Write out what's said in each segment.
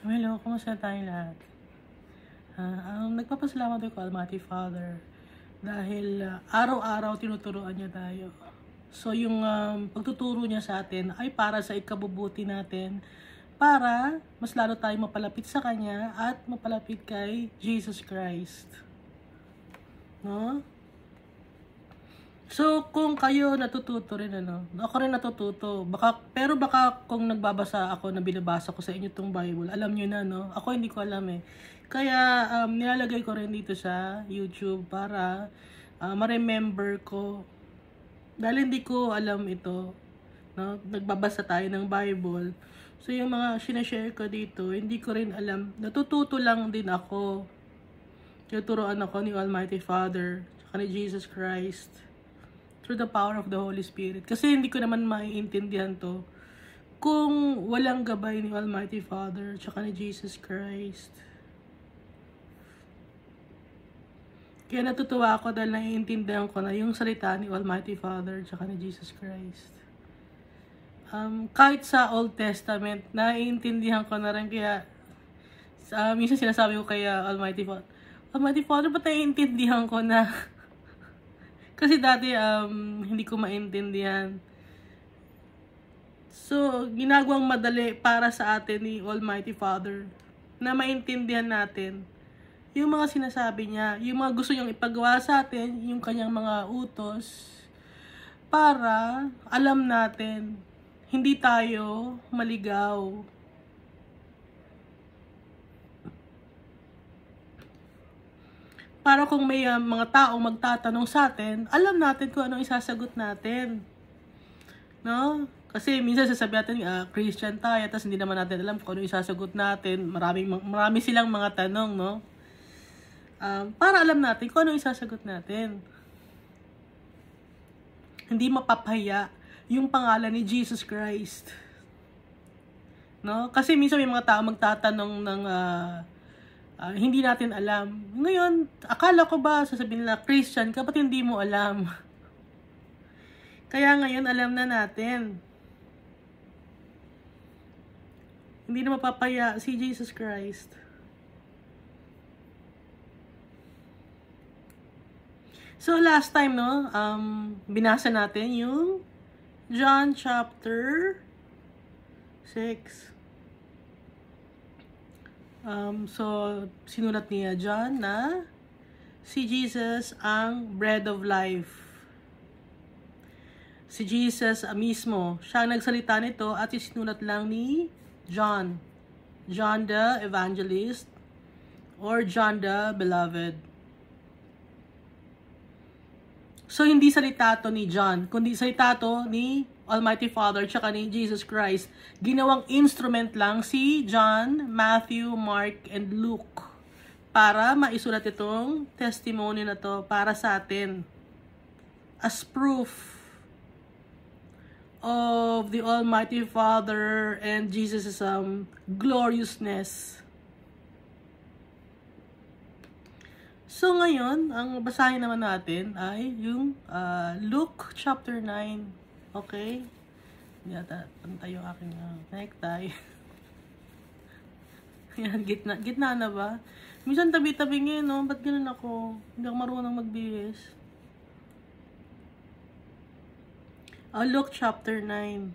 Hello, kumusta tayong lahat? Nagpapasalamat ako Almighty Father dahil araw-araw tinuturuan niya tayo. So yung pagtuturo niya sa atin ay para sa ikabubuti natin, para mas lalo tayo mapalapit sa Kanya at mapalapit kay Jesus Christ. No? So, kung kayo natututo rin, ako rin natututo. Pero baka kung nagbabasa ako, na binabasa ko sa inyo itong Bible, alam nyo na, no? Ako hindi ko alam eh. Kaya, nilalagay ko rin dito sa YouTube para ma-remember ko. Dahil hindi ko alam ito, no? Nagbabasa tayo ng Bible. So, yung mga sinashare ko dito, hindi ko rin alam. Natututo lang din ako. Tuturuan ako ni Almighty Father, saka ni Jesus Christ, through the power of the Holy Spirit. Kasi hindi ko naman maiintindihan to kung walang gabay ni Almighty Father tsaka ni Jesus Christ. Kaya natutuwa ako dahil naiintindihan ko na yung salita ni Almighty Father tsaka ni Jesus Christ. Kahit sa Old Testament, naiintindihan ko na rin. Kaya minsan sinasabi ko kaya Almighty Father, ba't naiintindihan ko na? Kasi dati, hindi ko maintindihan. So, ginagawang madali para sa atin ni Almighty Father na maintindihan natin yung mga sinasabi niya, yung mga gusto niyang ipagawa sa atin, yung kanyang mga utos, para alam natin, hindi tayo maligaw. Para kung may mga taong magtatanong sa atin, alam natin kung anong isasagot natin. No? Kasi minsan sasabihin natin, Christian tayo, tapos hindi naman natin alam kung anong isasagot natin. Marami silang mga tanong, no? Para alam natin kung anong isasagot natin. Hindi mapapaya yung pangalan ni Jesus Christ. No? Kasi minsan may mga taong magtatanong ng hindi natin alam. Ngayon, akala ko ba sasabihin nila Christian ka, ba't hindi mo alam? Kaya ngayon, alam na natin. Hindi na mapapaya si Jesus Christ. So, last time, no, binasa natin yung John chapter 6. So, sinulat niya John na si Jesus ang bread of life. Si Jesus mismo, siya ang nagsalita nito at isinulat lang ni John. John the Evangelist or John the Beloved. So, hindi salita to ni John, kundi salita to ni Almighty Father tsaka ni Jesus Christ. Ginawang instrument lang si John, Matthew, Mark, and Luke para maisulat itong testimony na to para sa atin as proof of the Almighty Father and Jesus' gloriousness. So ngayon, ang basahin naman natin ay yung Luke chapter 9. Okay? Yata, pantay yung aking necktie. Yan, gitna na ba? Minsan tabi-tabi ngayon, no? Ba't ganun ako? Hindi ako marunong magbihis. Luke chapter 9.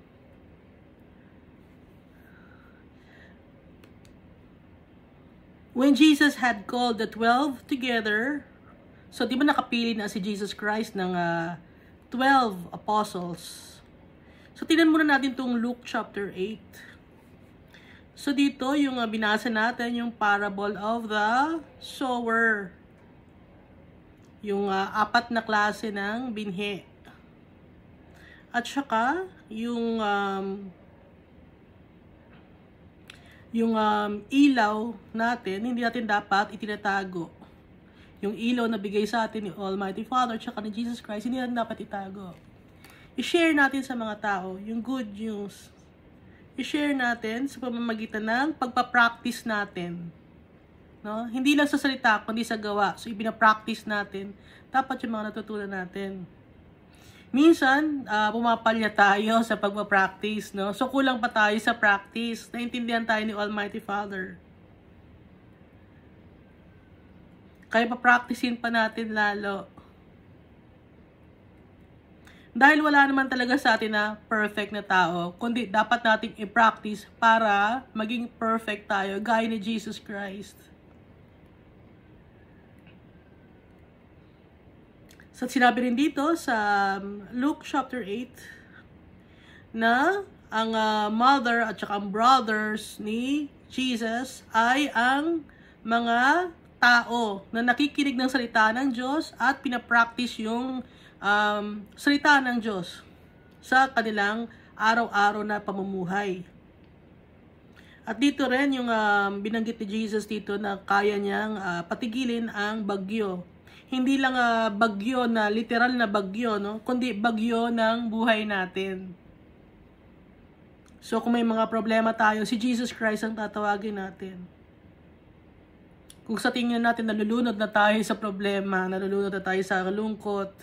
When Jesus had called the 12 together, so di ba nakapili na si Jesus Christ ng 12 apostles? So, tingnan muna natin itong Luke chapter 8. So, dito, yung binasa natin, yung parable of the sower. Yung apat na klase ng binhi. At saka, yung ilaw natin, hindi natin dapat itinatago. Yung ilaw na bigay sa atin ni Almighty Father at saka ni Jesus Christ, hindi natin dapat itago. I-share natin sa mga tao yung good news. I-share natin sa pamamagitan ng pagpa-practice natin. No? Hindi lang sa salita, kundi sa gawa. So, ibina-practice natin. Dapat yung mga natutunan natin. Minsan, pumapalya tayo sa pagpa-practice, no? So, kulang pa tayo sa practice. Naintindihan tayo ni Almighty Father. Kaya pa-practicein pa natin lalo. Dahil wala naman talaga sa atin na perfect na tao, kundi dapat nating i-practice para maging perfect tayo, gaya ni Jesus Christ. So, sinabi rin dito sa Luke chapter 8 na ang mother at saka ang brothers ni Jesus ay ang mga tao na nakikinig ng salita ng Diyos at pinapractice yung salita ng Diyos sa kanilang araw-araw na pamumuhay. At dito rin yung binanggit ni Jesus dito na kaya niyang patigilin ang bagyo. Hindi lang bagyo na literal na bagyo, no? Kundi bagyo ng buhay natin. So kung may mga problema tayo, si Jesus Christ ang tatawagin natin. Kung sa tingin natin nalulunod na tayo sa problema, nalulunod na tayo sa kalungkot,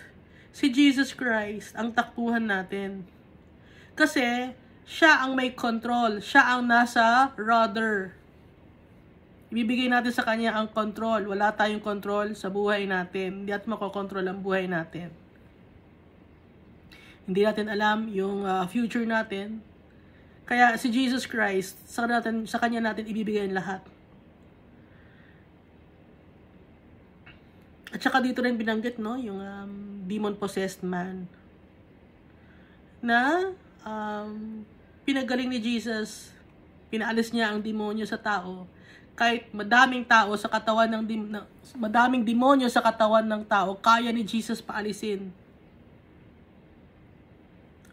si Jesus Christ ang takbuhan natin. Kasi siya ang may control, siya ang nasa rudder. Ibibigay natin sa kanya ang control. Wala tayong control sa buhay natin. Hindi natin makokontrol ang buhay natin. Hindi natin alam yung future natin. Kaya si Jesus Christ, sa kanya natin ibibigay ang lahat. At saka dito rin binanggit, no, yung demon-possessed man na pinagaling ni Jesus, pinaalis niya ang demonyo sa tao. Kahit madaming tao sa katawan madaming demonyo sa katawan ng tao, kaya ni Jesus paalisin.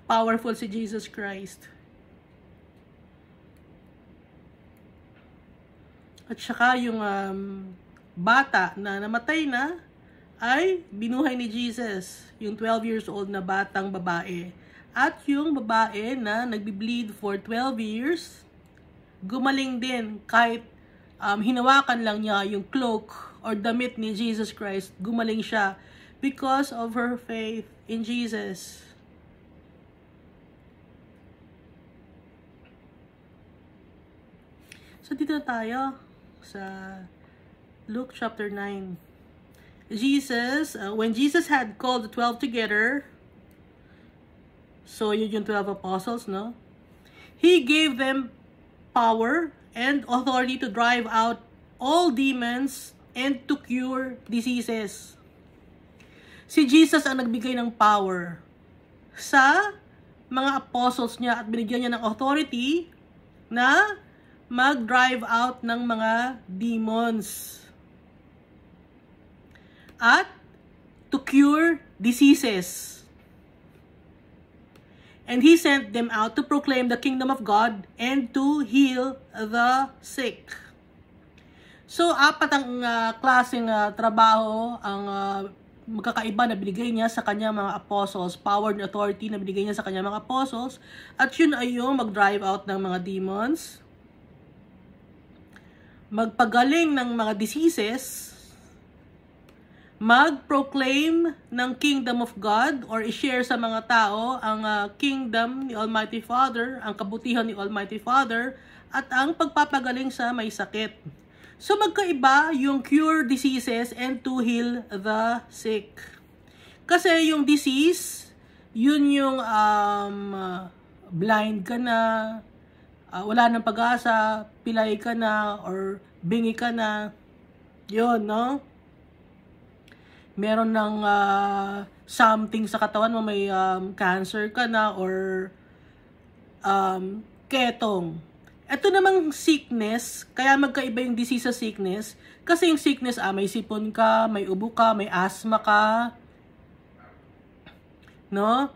Powerful si Jesus Christ. At saka yung bata na namatay na ay binuhay ni Jesus, yung 12 years old na batang babae. At yung babae na nagbi-bleed for 12 years, gumaling din kahit hinawakan lang niya yung cloak or damit ni Jesus Christ, gumaling siya because of her faith in Jesus. So dito tayo sa Luke chapter 9. When Jesus had called the 12 together, so yun yung 12 apostles, no? He gave them power and authority to drive out all demons and to cure diseases. Si Jesus ang nagbigay ng power sa mga apostles niya at binigyan niya ng authority na mag-drive out ng mga demons at to cure diseases. And he sent them out to proclaim the kingdom of God and to heal the sick. So, apat ang klaseng trabaho ang magkakaiba na binigay niya sa kanya mga apostles, power and authority na binigay niya sa kanya mga apostles, at yun ay yung mag-drive out ng mga demons, magpagaling ng mga diseases, mag-proclaim ng kingdom of God or i-share sa mga tao ang kingdom ni Almighty Father, ang kabutihan ni Almighty Father, at ang pagpapagaling sa may sakit. So magkaiba yung cure diseases and to heal the sick. Kasi yung disease, yun yung blind ka na, wala nang pag-asa, pilay ka na, or bingi ka na. Yun, no? Meron ng something sa katawan mo, may cancer ka na, or ketong. Ito namang sickness, kaya magkaiba yung disease sa sickness. Kasi yung sickness, may sipon ka, may ubo ka, may asthma ka. No?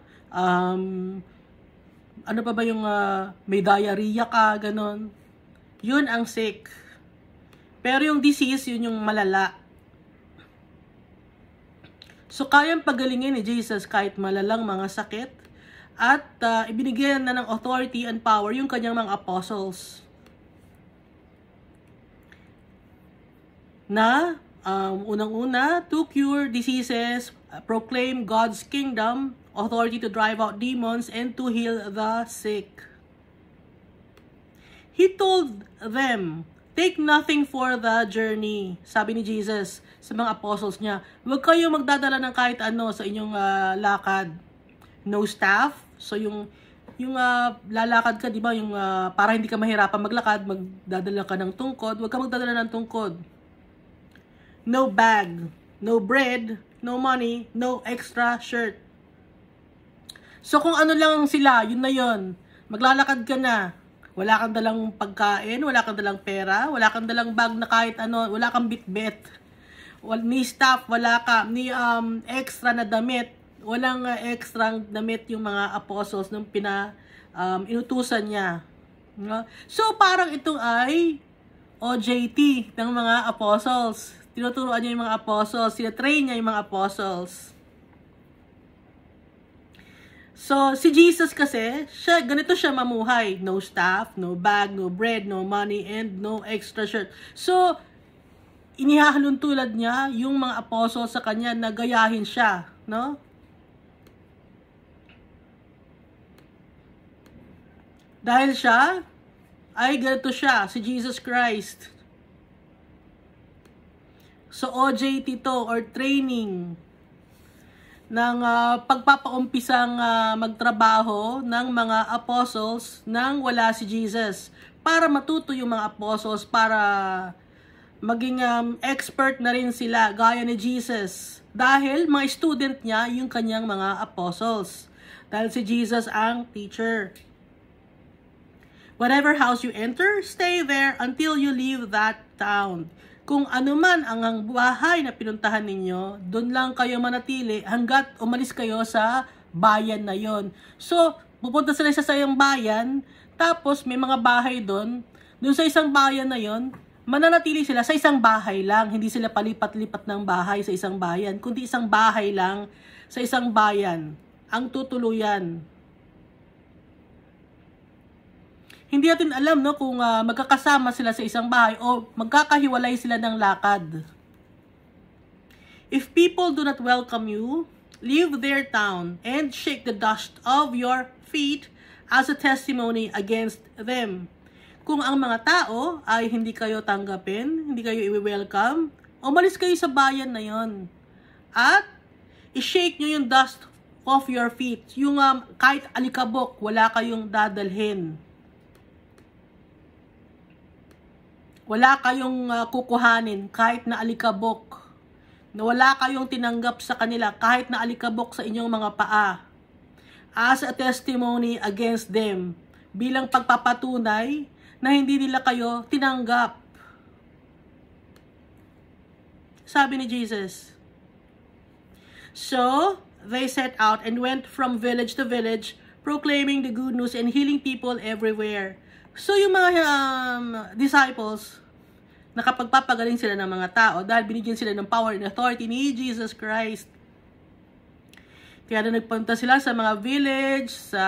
Ano pa ba yung may diarrhea ka, ganon. Yun ang sick. Pero yung disease, yun yung malala. So, kayang pagalingin ni Jesus kahit malalang mga sakit at ibinigyan na ng authority and power yung kanyang mga apostles na unang-una, to cure diseases, proclaim God's kingdom authority to drive out demons and to heal the sick. He told them, take nothing for the journey. Sabi ni Jesus sa mga apostles niya, huwag kayo magdadala ng kahit ano sa inyong lakad. No staff. So yung lalakad ka, di ba? Yung para hindi ka mahirapan maglakad, magdadala ka ng tungkod. Huwag ka magdadala ng tungkod. No bag, no bread, no money, no extra shirt. So kung ano lang sila, yun na yun. Maglalakad ka na. Wala kang dalang pagkain, wala kang dalang pera, wala kang dalang bag na kahit ano, wala kang bitbit. Ni staff, wala ka, ni extra na damit. Walang extra damit yung mga apostles nung inutusan niya. No? So, parang ito ay OJT ng mga apostles. Tinuturuan niya yung mga apostles. Sinatrain niya yung mga apostles. So, si Jesus kasi, ganito siya mamuhay. No staff, no bag, no bread, no money, and no extra shirt. So, inihahalon tulad niya yung mga apostles sa kanya na gayahin siya. No? Dahil siya, ay ganito siya, si Jesus Christ. So, OJT to, or training, ng pagpapaumpisang magtrabaho ng mga apostles nang wala si Jesus. Para matuto yung mga apostles, para maging expert na rin sila, gaya ni Jesus. Dahil mga student niya yung kanyang mga apostles. Dahil si Jesus ang teacher. Whatever house you enter, stay there until you leave that town. Kung ano man ang bahay na pinuntahan ninyo, doon lang kayo manatili hanggat umalis kayo sa bayan na yon. So, pupunta sila sa isang bayan, tapos may mga bahay doon. Doon sa isang bayan na yon, mananatili sila sa isang bahay lang. Hindi sila palipat-lipat ng bahay sa isang bayan, kundi isang bahay lang sa isang bayan ang tutuluyan. Hindi natin alam no kung magkakasama sila sa isang bahay o magkakahiwalay sila ng lakad. If people do not welcome you, leave their town and shake the dust of your feet as a testimony against them. Kung ang mga tao ay hindi kayo tanggapin, hindi kayo i-welcome, umalis kayo sa bayan na yon. At i-shake nyo yung dust of your feet. Yung kahit alikabok, wala kayong dadalhin. Wala kayong kukuhanin kahit na alikabok. Na wala kayong tinanggap sa kanila kahit na alikabok sa inyong mga paa. As a testimony against them. Bilang pagpapatunay na hindi nila kayo tinanggap. Sabi ni Jesus. So, they set out and went from village to village, proclaiming the good news and healing people everywhere. So, yung mga disciples, nakapagpapagaling sila ng mga tao dahil binigyan sila ng power and authority ni Jesus Christ. Kaya na nagpunta sila sa mga village, sa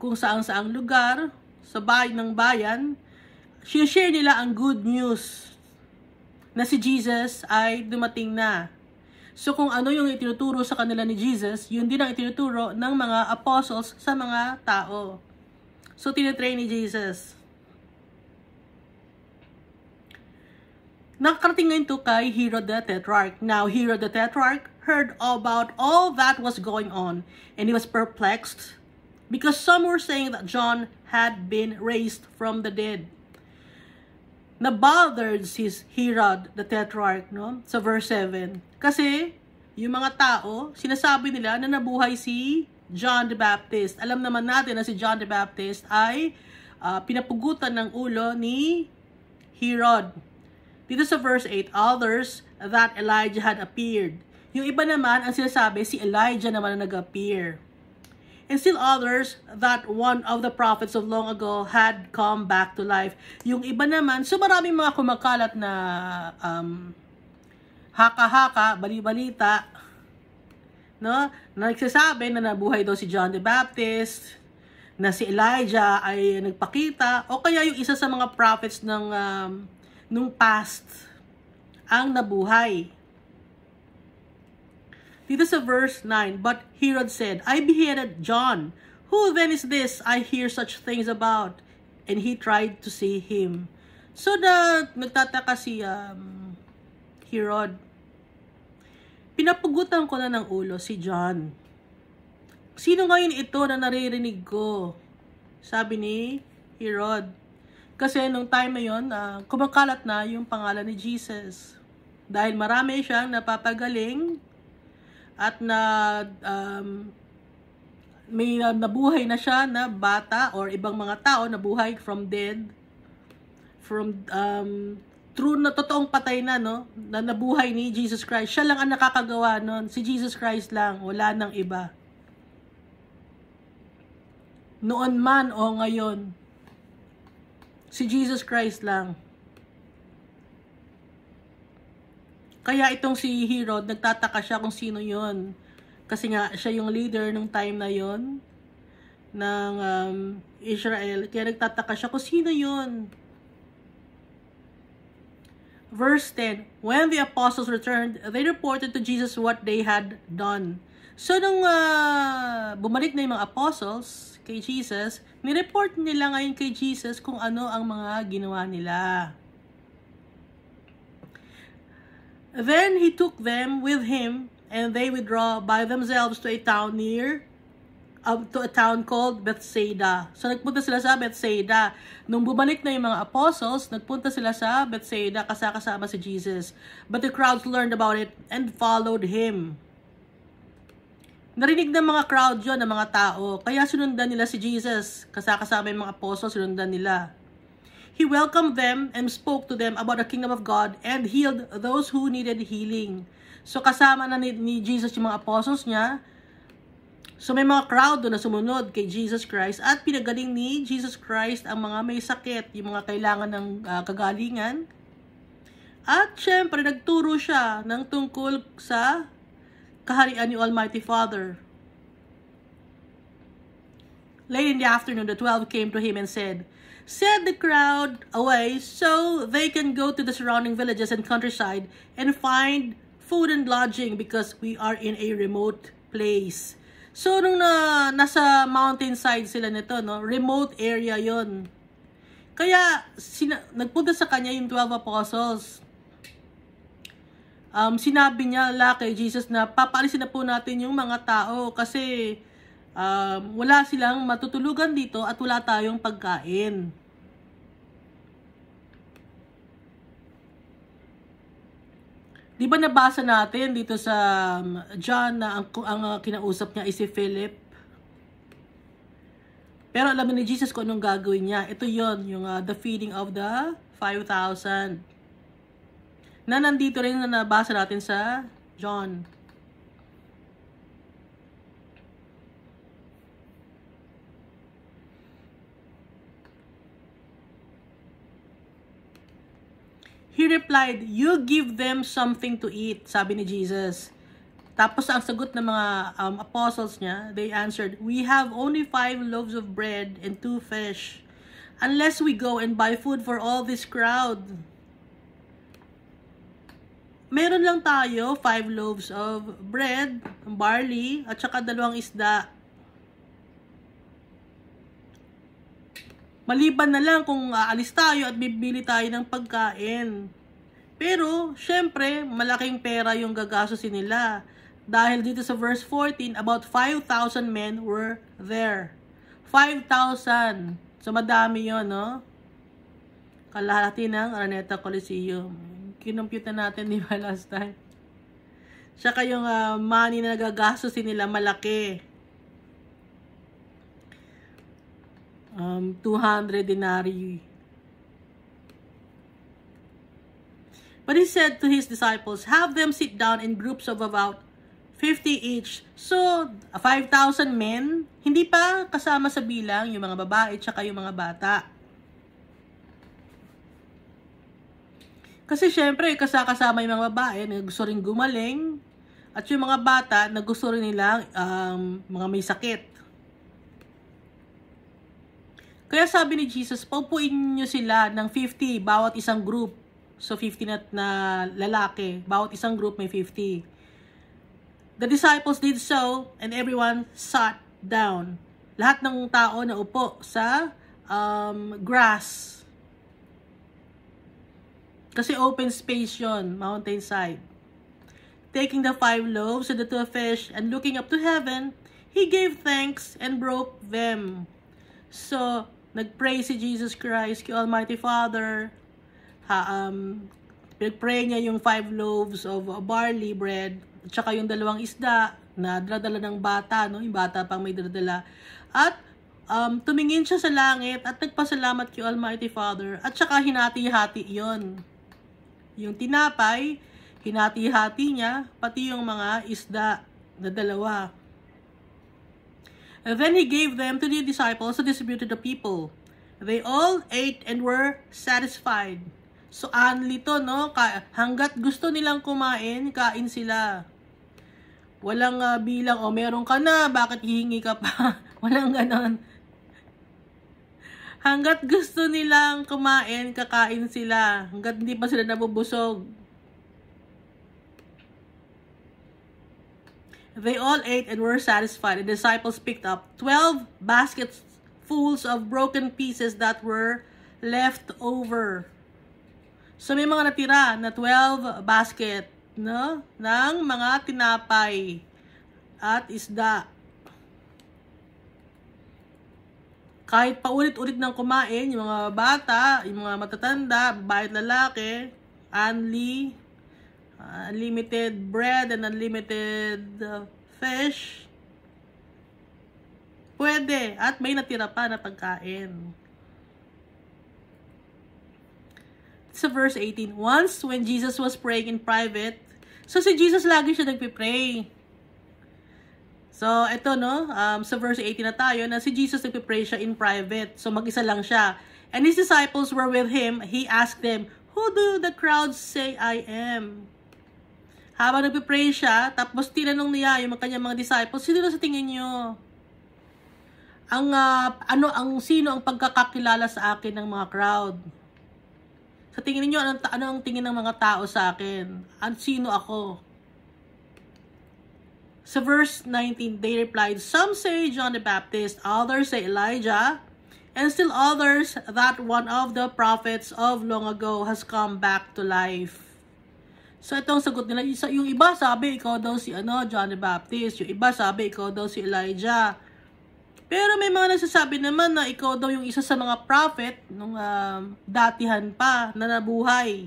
kung saang-saang lugar, sa bayan ng bayan, share nila ang good news na si Jesus ay dumating na. So, kung ano yung itinuturo sa kanila ni Jesus, yun din ang itinuturo ng mga apostles sa mga tao. So, tinitrain ni Jesus. Nakarating ngayon to kay Herod the Tetrarch. Now, Herod the Tetrarch heard about all that was going on, and he was perplexed because some were saying that John had been raised from the dead. Na-bothered si Herod the Tetrarch, no? Sa verse 7. Kasi, yung mga tao, sinasabi nila na nabuhay si John the Baptist. Alam naman natin na si John the Baptist ay pinapugutan ng ulo ni Herod. Dito sa verse 8, others that Elijah had appeared. Yung iba naman, ang sinasabi, si Elijah naman na nag-appear. And still others that one of the prophets of long ago had come back to life. Yung iba naman, so maraming mga kumakalat na haka-haka, bali-balita, no? Na nagsasabi na nabuhay daw si John the Baptist, na si Elijah ay nagpakita, o kaya yung isa sa mga prophets ng nung past ang nabuhay. Dito sa verse 9, but Herod said, I beheaded John. Who then is this I hear such things about? And he tried to see him. So, nagtataka si Herod. Pinapugutan ko na ng ulo si John. Sino ngayon ito na naririnig ko? Sabi ni Herod. Kasi nung time na yun, kumakalat na yung pangalan ni Jesus. Dahil marami siyang napapagaling at may nabuhay na siya na bata or ibang mga tao nabuhay from dead. From true na totoong patay na, no? Na nabuhay ni Jesus Christ. Siya lang ang nakakagawa nun. Si Jesus Christ lang. Wala nang iba. Noon man o ngayon, si Jesus Christ lang. Kaya itong si Herod, nagtataka siya kung sino yon. Kasi nga, siya yung leader ng time na yon ng Israel. Kaya nagtataka siya kung sino yon. Verse 10, when the apostles returned, they reported to Jesus what they had done. So, nung bumalik na yung mga apostles kay Jesus, nireport nila ngayon kay Jesus kung ano ang mga ginawa nila. Then he took them with him, and they withdraw by themselves to a town to a town called Bethsaida. So, nagpunta sila sa Bethsaida. Nung bumalik na yung mga apostles, nagpunta sila sa Bethsaida kasama si Jesus. But the crowds learned about it and followed him. Narinig ng mga crowd yon, ng mga tao. Kaya sinundan nila si Jesus. Kasama yung mga apostles, sinundan nila. He welcomed them and spoke to them about the kingdom of God and healed those who needed healing. So, kasama na ni Jesus yung mga apostles niya. So, may mga crowd doon na sumunod kay Jesus Christ at pinagaling ni Jesus Christ ang mga may sakit, yung mga kailangan ng kagalingan. At syempre, nagturo siya ng tungkol sa kaharian ni Almighty Father. Late in the afternoon, the 12 came to him and said, send the crowd away so they can go to the surrounding villages and countryside and find food and lodging because we are in a remote place. So, nung nasa mountainside sila nito, no, remote area yon. Kaya, nagpunta sa kanya yung 12 apostles. Sinabi niya kay Jesus na papaalisin na po natin yung mga tao kasi wala silang matutulugan dito at wala tayong pagkain. Di ba nabasa natin dito sa John na ang kinausap niya ay si Philip? Pero alam ni Jesus kung anong gagawin niya. Ito yon, yung the feeding of the 5,000. Na nandito rin na nabasa natin sa John. He replied, you give them something to eat, sabi ni Jesus. Tapos ang sagot ng mga apostles niya, they answered, we have only 5 loaves of bread and 2 fish. Unless we go and buy food for all this crowd. Meron lang tayo 5 loaves of bread, barley, at saka 2 isda. Maliban na lang kung aalis tayo at bibili tayo ng pagkain. Pero, syempre, malaking pera yung gagastusin nila. Dahil dito sa verse 14, about 5,000 men were there. 5,000. So, madami yon, no? Kalahati ng Araneta Coliseum. Kinumpute na natin, di ba, last time? Saka yung money na gagastusin nila, malaki. 200 denarii. But he said to his disciples, have them sit down in groups of about 50 each. So, 5,000 men, hindi pa kasama sa bilang yung mga babae at yung mga bata. Kasi syempre, kasama yung mga babae na gusto rin gumaling at yung mga bata na gusto rin nilang mga may sakit. Kaya sabi ni Jesus, paupuin nyo sila ng 50 bawat isang group. So 50 na lalaki, bawat isang group may 50. The disciples did so, and everyone sat down. Lahat ng tao na upo sa grass. Kasi open space yon, mountainside. Taking the 5 loaves and the 2 fish, and looking up to heaven, He gave thanks and broke them. So, nag-pray si Jesus Christ kay Almighty Father. Pinag-pray niya yung 5 loaves of barley bread, at saka yung 2 isda na dala ng bata, no? Yung bata pang may dala. At tumingin siya sa langit at nagpasalamat kay Almighty Father, at saka hinati-hati yon. Yung tinapay, hinati-hati niya, pati yung mga isda na 2. And then He gave them to the disciples to distribute to the people. They all ate and were satisfied. So, anli to, no? Hanggat gusto nilang kumain, kain sila. Walang bilang, meron ka na, bakit hihingi ka pa? Walang ganon. Hanggat gusto nilang kumain, kakain sila. Hanggat hindi pa sila nabubusog. They all ate and were satisfied. The disciples picked up 12 baskets fulls of broken pieces that were left over. So may mga natira na 12 basket, no, ng mga tinapay at isda. Kahit paulit-ulit ng kumain, yung mga bata, yung mga matatanda, babae at lalaki, unlimited bread and unlimited fish, pwede. At may natira pa na pagkain. Sa verse 18, once when Jesus was praying in private, so si Jesus lagi siya nagpipray. So, ito, no, sa verse 18 na tayo, na si Jesus nagpipray siya in private. So, mag-isa lang siya. And His disciples were with Him. He asked them, who do the crowds say I am? Habang nagpipray siya, tapos tinanong niya yung kanyang mga disciples, sino na sa tingin nyo? Sino ang pagkakakilala sa akin ng mga crowd? Sa tingin niyo, ano ang tingin ng mga tao sa akin? Sino ako? Sa verse 19, they replied, some say John the Baptist, others say Elijah, and still others that one of the prophets of long ago has come back to life. So itong sagot nila, yung iba sabi ikaw daw si John the Baptist, yung iba sabi ikaw daw si Elijah. Pero may mga nagsasabi naman na ikaw daw yung isa sa mga prophet nung datihan pa na nabuhay.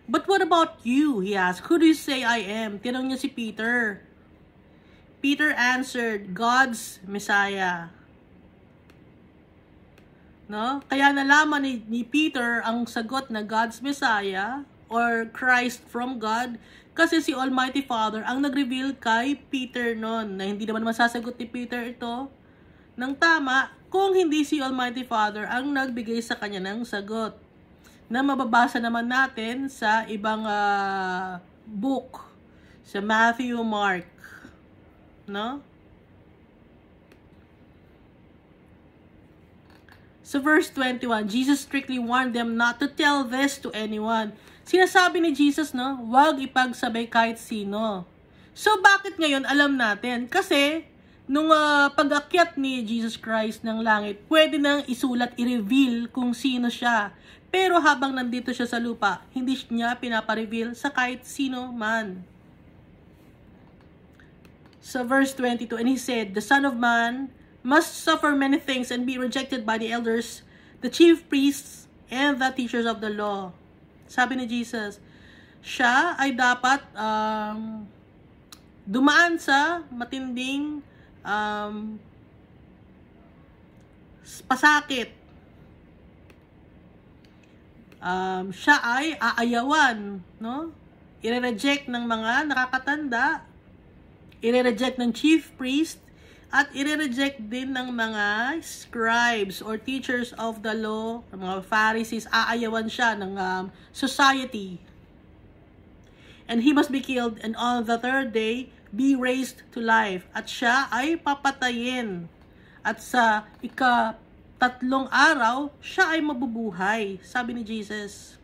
But what about you? He asked. Who do you say I am? Tinanong niya si Peter. Peter answered, God's Messiah. No? Kaya nalaman ni Peter ang sagot na God's Messiah or Christ from God kasi si Almighty Father ang nag-reveal kay Peter noon, na hindi naman masasagot ni Peter ito ng tama kung hindi si Almighty Father ang nagbigay sa kanya ng sagot, na mababasa naman natin sa ibang book, sa Matthew, Mark, no? So verse 21, Jesus strictly warned them not to tell this to anyone. Sinasabi ni Jesus, no, huwag ipagsabay kahit sino. So bakit ngayon alam natin? Kasi nung pag-akyat ni Jesus Christ ng langit, pwede nang isulat, i-reveal kung sino siya. Pero habang nandito siya sa lupa, hindi niya pinapa-reveal sa kahit sino man. So verse 22, and He said, the Son of Man must suffer many things and be rejected by the elders, the chief priests, and the teachers of the law. Sabi ni Jesus, siya ay dapat dumaan sa matinding pasakit. Siya ay aayawan, no? I-reject ng mga nakakatanda, i-reject ng chief priest, at i-reject din ng mga scribes or teachers of the law, ng mga Pharisees. Aayawan siya ng society. And He must be killed, and on the third day be raised to life. At siya ay papatayin. At sa ika-3 araw, siya ay mabubuhay. Sabi ni Jesus.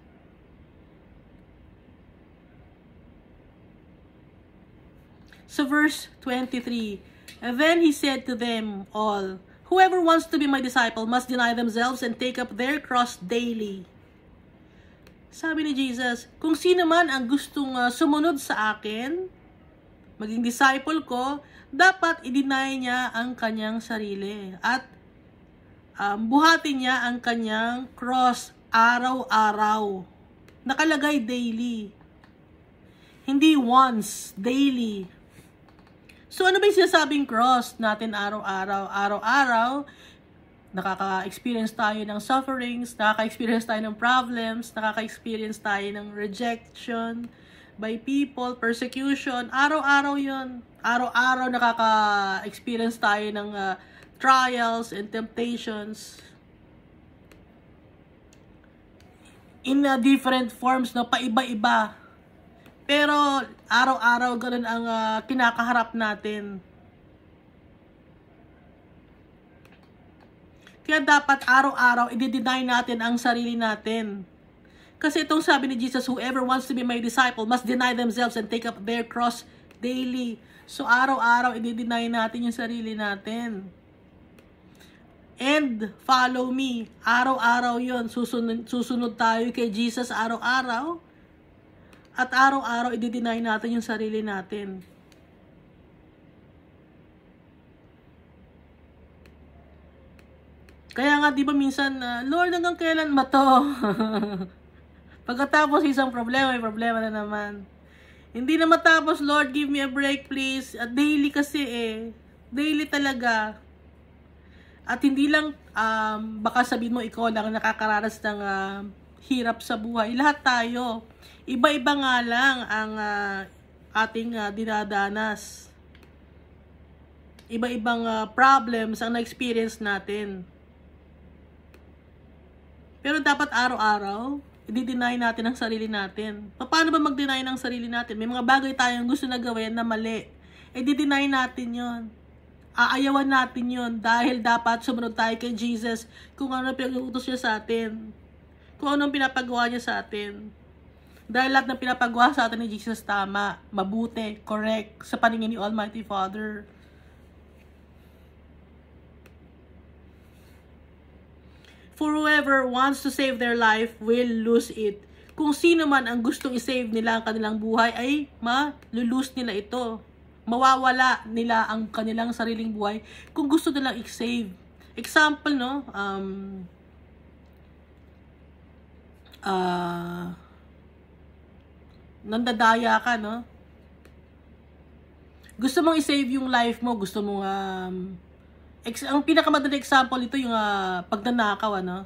Sa verse 23, and then he said to them all, whoever wants to be my disciple must deny themselves and take up their cross daily. Sabi ni Jesus, kung sino man ang gustong sumunod sa akin, maging disciple ko, dapat i-deny niya ang kanyang sarili at buhatin niya ang kanyang cross araw-araw. Nakalagay daily. Hindi once, daily. So ano ba yung sinasabing cross natin araw-araw? Araw-araw, nakaka-experience tayo ng sufferings, nakaka-experience tayo ng problems, nakaka-experience tayo ng rejection by people, persecution. Araw-araw yun. Araw-araw nakaka-experience tayo ng trials and temptations. In different forms, no? Paiba-iba. Pero araw-araw ganun ang kinakaharap natin. Kaya dapat araw-araw i-deny natin ang sarili natin. Kasi itong sabi ni Jesus, whoever wants to be my disciple must deny themselves and take up their cross daily. So araw-araw i-deny natin yung sarili natin. And follow me. Araw-araw yun. Susunod tayo kay Jesus araw-araw. At araw-araw i-deny natin yung sarili natin. Kaya nga, di ba minsan, Lord, hanggang kailan ba to? Pagkatapos isang problema, may problema na naman. Hindi na matapos, Lord, give me a break, please. At daily kasi daily talaga. At hindi lang, baka sabihin mo, ikaw lang nakakaranas ng hirap sa buhay. Lahat tayo. Iba-iba nga lang ang ating dinadanas. Iba-ibang problems ang na-experience natin. Pero dapat araw-araw, i-deny natin ang sarili natin. Paano ba mag-deny ng sarili natin? May mga bagay tayong gusto na gawin na mali. I-deny natin yon. Aayawan natin yon dahil dapat sumunod tayo kay Jesus kung ano pinag-uutos niya sa atin. Kung anong pinapagawa niya sa atin. Dahil lahat ng pinapagawa sa atin ni Jesus tama, mabuti, correct, sa paningin ni Almighty Father. For whoever wants to save their life will lose it. Kung sino man ang gustong i-save nila ang kanilang buhay ay malulose nila ito. Mawawala nila ang kanilang sariling buhay kung gusto nilang i-save. Example, no? Nandadaya ka, no? Gusto mong i-save yung life mo, gusto mong ang pinakamadaling example ito yung pagnanakaw, ano?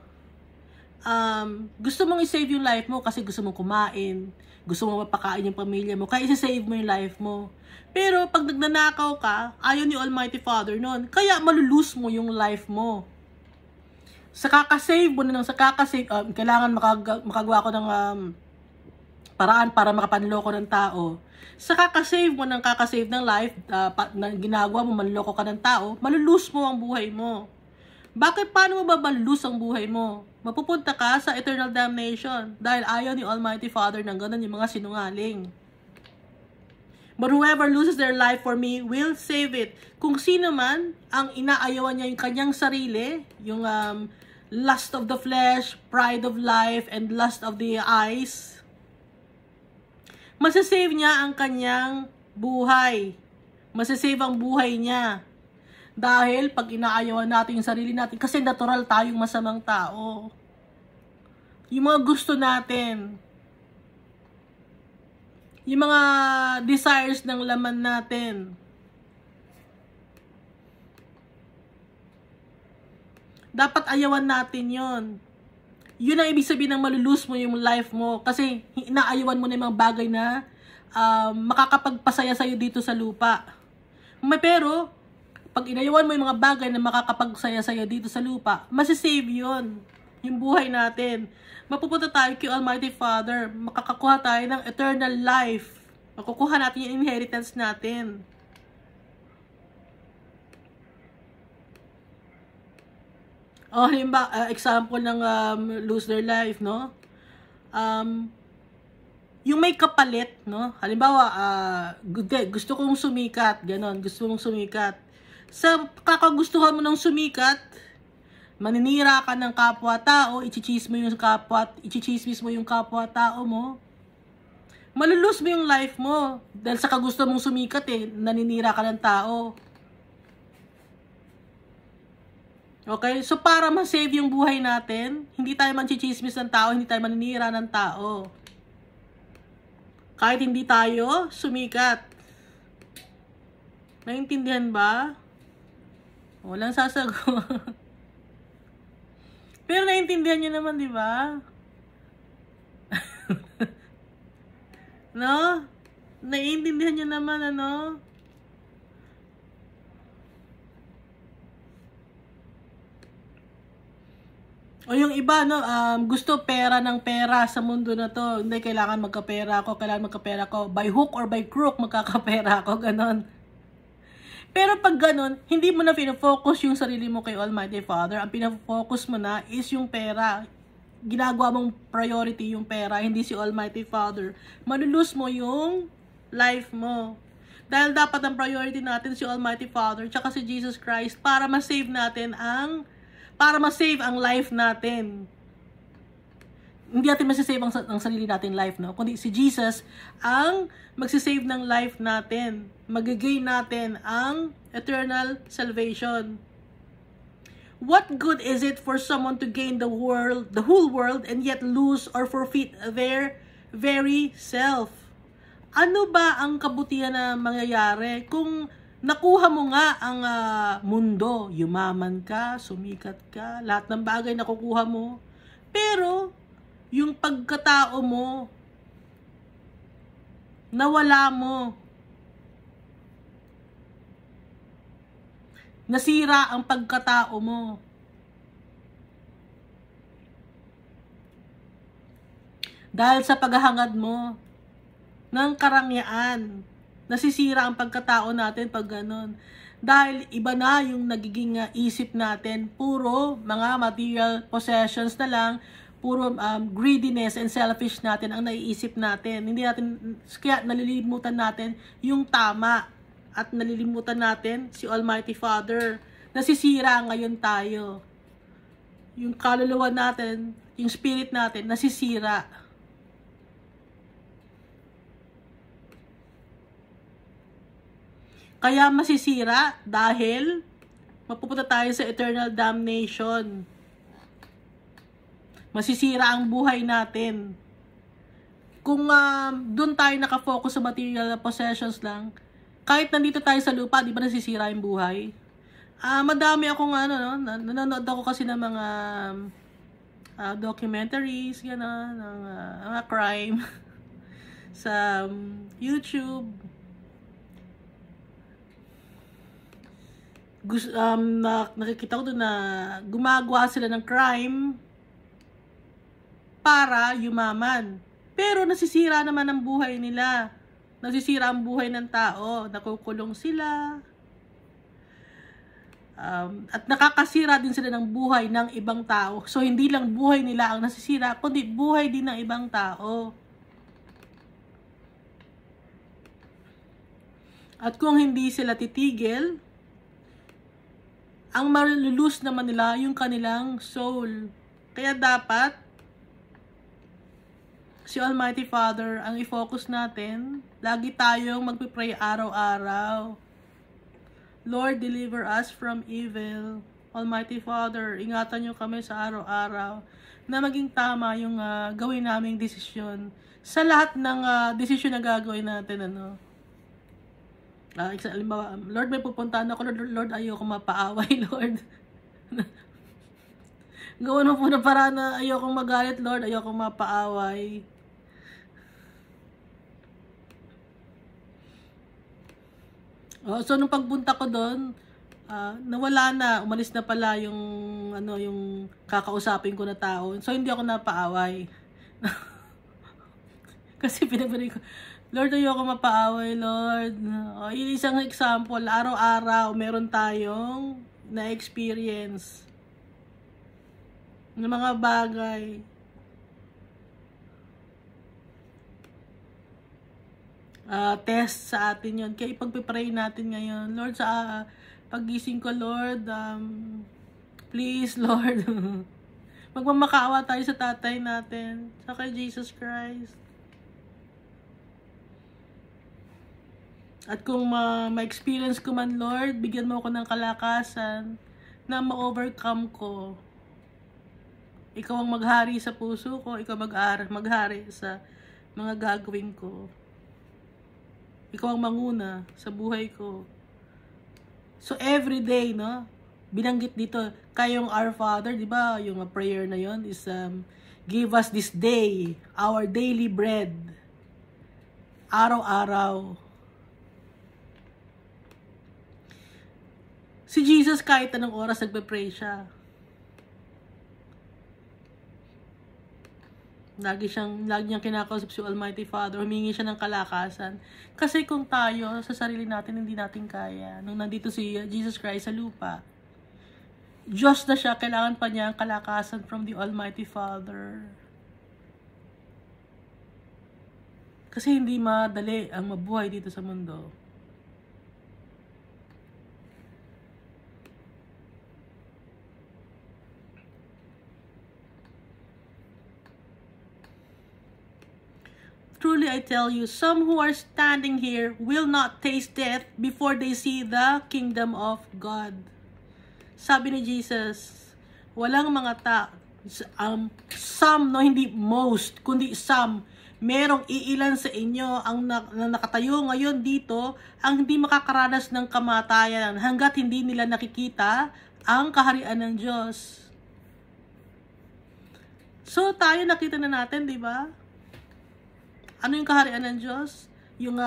Gusto mong i-save yung life mo kasi gusto mong kumain, gusto mong mapakain yung pamilya mo, kaya i-save mo yung life mo. Pero pag nagnanakaw ka, ayaw ni Almighty Father nun, kaya malulose mo yung life mo. Sa kakasave mo na kailangan makagawa ko ng paraan para makapanloko ng tao. Sa kakasave mo ng kakasave ng life, na ginagawa mo, manloko ka ng tao, malulose mo ang buhay mo. Bakit? Paano mo ba malulose ang buhay mo? Mapupunta ka sa eternal damnation dahil ayaw ni Almighty Father ng ganun yung mga sinungaling. But whoever loses their life for me will save it. Kung sino man ang inaayawan niya yung kanyang sarili, yung lust of the flesh, pride of life, and lust of the eyes, masasave niya ang kanyang buhay. Masasave ang buhay niya. Dahil pag inaayawan natin yung sarili natin, kasi natural tayong masamang tao. Yung mga gusto natin, yung mga desires ng laman natin, dapat ayawan natin yon. Yun ang ibig sabihin ng malulose mo yung life mo kasi inaayawan mo na yung mga bagay na makakapagpasaya sa'yo dito sa lupa. Pero, pag inayawan mo yung mga bagay na makakapagsaya sa'yo dito sa lupa, masisave yun. Yung buhay natin. Mapupunta tayo kay Almighty Father. Makakakuha tayo ng eternal life. Makukuha natin yung inheritance natin. Example ng lose their life, no? yung may kapalit, no? Halimbawa, gusto kong sumikat, ganon, gusto mong sumikat. Sa kakagustuhan mo ng sumikat, maninira ka ng kapwa-tao, ichichismis mo yung kapwa-tao mo, malulus mo yung life mo. Dahil sa kagusto mong sumikat, naninira ka ng tao. Okay? So, para ma-save yung buhay natin, hindi tayo manchichismis ng tao, hindi tayo maninira ng tao. Kahit hindi tayo sumikat. Naintindihan ba? Walang sasagot. Pero naintindihan nyo naman, di ba? No? Naiintindihan nyo naman, ano? O yung iba, no, gusto pera ng pera sa mundo na to. Hindi, kailangan magkapera ako. By hook or by crook, magkakapera ako, ganon. Pero pag ganon, hindi mo na pinafocus yung sarili mo kay Almighty Father. Ang pinafocus mo na is yung pera. Ginagawa mong priority yung pera, hindi si Almighty Father. Malulus mo yung life mo. Dahil dapat ang priority natin si Almighty Father, tsaka si Jesus Christ, para ma-save ang life natin. Hindi natin masasave ang sarili natin life, no? Kundi si Jesus ang magsisave ng life natin. Magigain natin ang eternal salvation. What good is it for someone to gain the whole world, and yet lose or forfeit their very self? Ano ba ang kabutihan na mangyayari kung nakuha mo nga ang mundo, yumaman ka, sumikat ka, lahat ng bagay nakukuha mo, pero yung pagkatao mo, nawala mo. Nasira ang pagkatao mo. Dahil sa paghahangad mo ng karangyaan, nasisira ang pagkatao natin pag ganun. Dahil iba na yung nagiging isip natin, puro mga material possessions na lang, puro greediness and selfish natin ang naiisip natin. Hindi natin, kaya nalilimutan natin yung tama at nalilimutan natin si Almighty Father. Nasisira ngayon tayo. Yung kaluluwa natin, yung spirit natin, nasisira. Kaya masisira dahil mapupunta tayo sa eternal damnation. Masisira ang buhay natin. Kung doon tayo nakafocus sa material possessions lang, kahit nandito tayo sa lupa, di ba nasisira yung buhay? Madami akong nanonood ako kasi ng mga documentaries, gano'n, ng mga crime sa YouTube. Nakikita ko doon na gumagawa sila ng crime para yumaman. Pero nasisira naman ang buhay nila. Nasisira ang buhay ng tao. Nakukulong sila. At nakakasira din sila ng buhay ng ibang tao. So, hindi lang buhay nila ang nasisira, kundi buhay din ng ibang tao. At kung hindi sila titigil, ang malulus naman nila yung kanilang soul. Kaya dapat si Almighty Father ang i-focus natin. Lagi tayong magpipray araw-araw. Lord, deliver us from evil. Almighty Father, ingatan nyo kami sa araw-araw na maging tama yung gawin naming desisyon. Sa lahat ng desisyon na gagawin natin, Lord, may pupuntahan ako. Lord, ayoko mapaaway, Lord. Gawin mo po na para na ayokong magalit, Lord. Ayokong mapaaway. So, nung pagpunta ko doon, nawala na. Umalis na pala yung, yung kakausapin ko na tao. So, hindi ako napaaway. Kasi pinabalik ko, Lord, ayoko mapaaway, Lord. Yun isang example. Araw-araw, meron tayong na-experience ng mga bagay. test sa atin yun. Kaya ipagpipray natin ngayon. Lord, sa pagising ko, Lord, please, Lord, magmamakaawa tayo sa tatay natin, sa kay Jesus Christ. At kung ma-experience ko man, Lord, bigyan mo ako ng kalakasan na ma-overcome ko. Ikaw ang maghari sa puso ko, ikaw maghari sa mga gagawin ko. Ikaw ang manguna sa buhay ko. So every day, no? Binanggit dito, kayong Our Father, di ba? Yung prayer na yon is, give us this day our daily bread. Araw-araw. Si Jesus kahit anong oras nagpe-pray siya. Lagi niyang kinakausap si Almighty Father, humingi siya ng kalakasan. Kasi kung tayo, sa sarili natin, hindi natin kaya. Nung nandito si Jesus Christ sa lupa, Diyos na siya, kailangan pa niya ang kalakasan from the Almighty Father. Kasi hindi madali ang mabuhay dito sa mundo. Truly I tell you, some who are standing here will not taste death before they see the kingdom of God. Sabi ni Jesus, walang mga some, no, hindi most, kundi some. Merong iilan sa inyo ang nakatayo ngayon dito ang hindi makakaranas ng kamatayan hanggat hindi nila nakikita ang kaharian ng Diyos. So tayo nakita na natin, di ba? Ano yung kaharian ng Diyos? Yung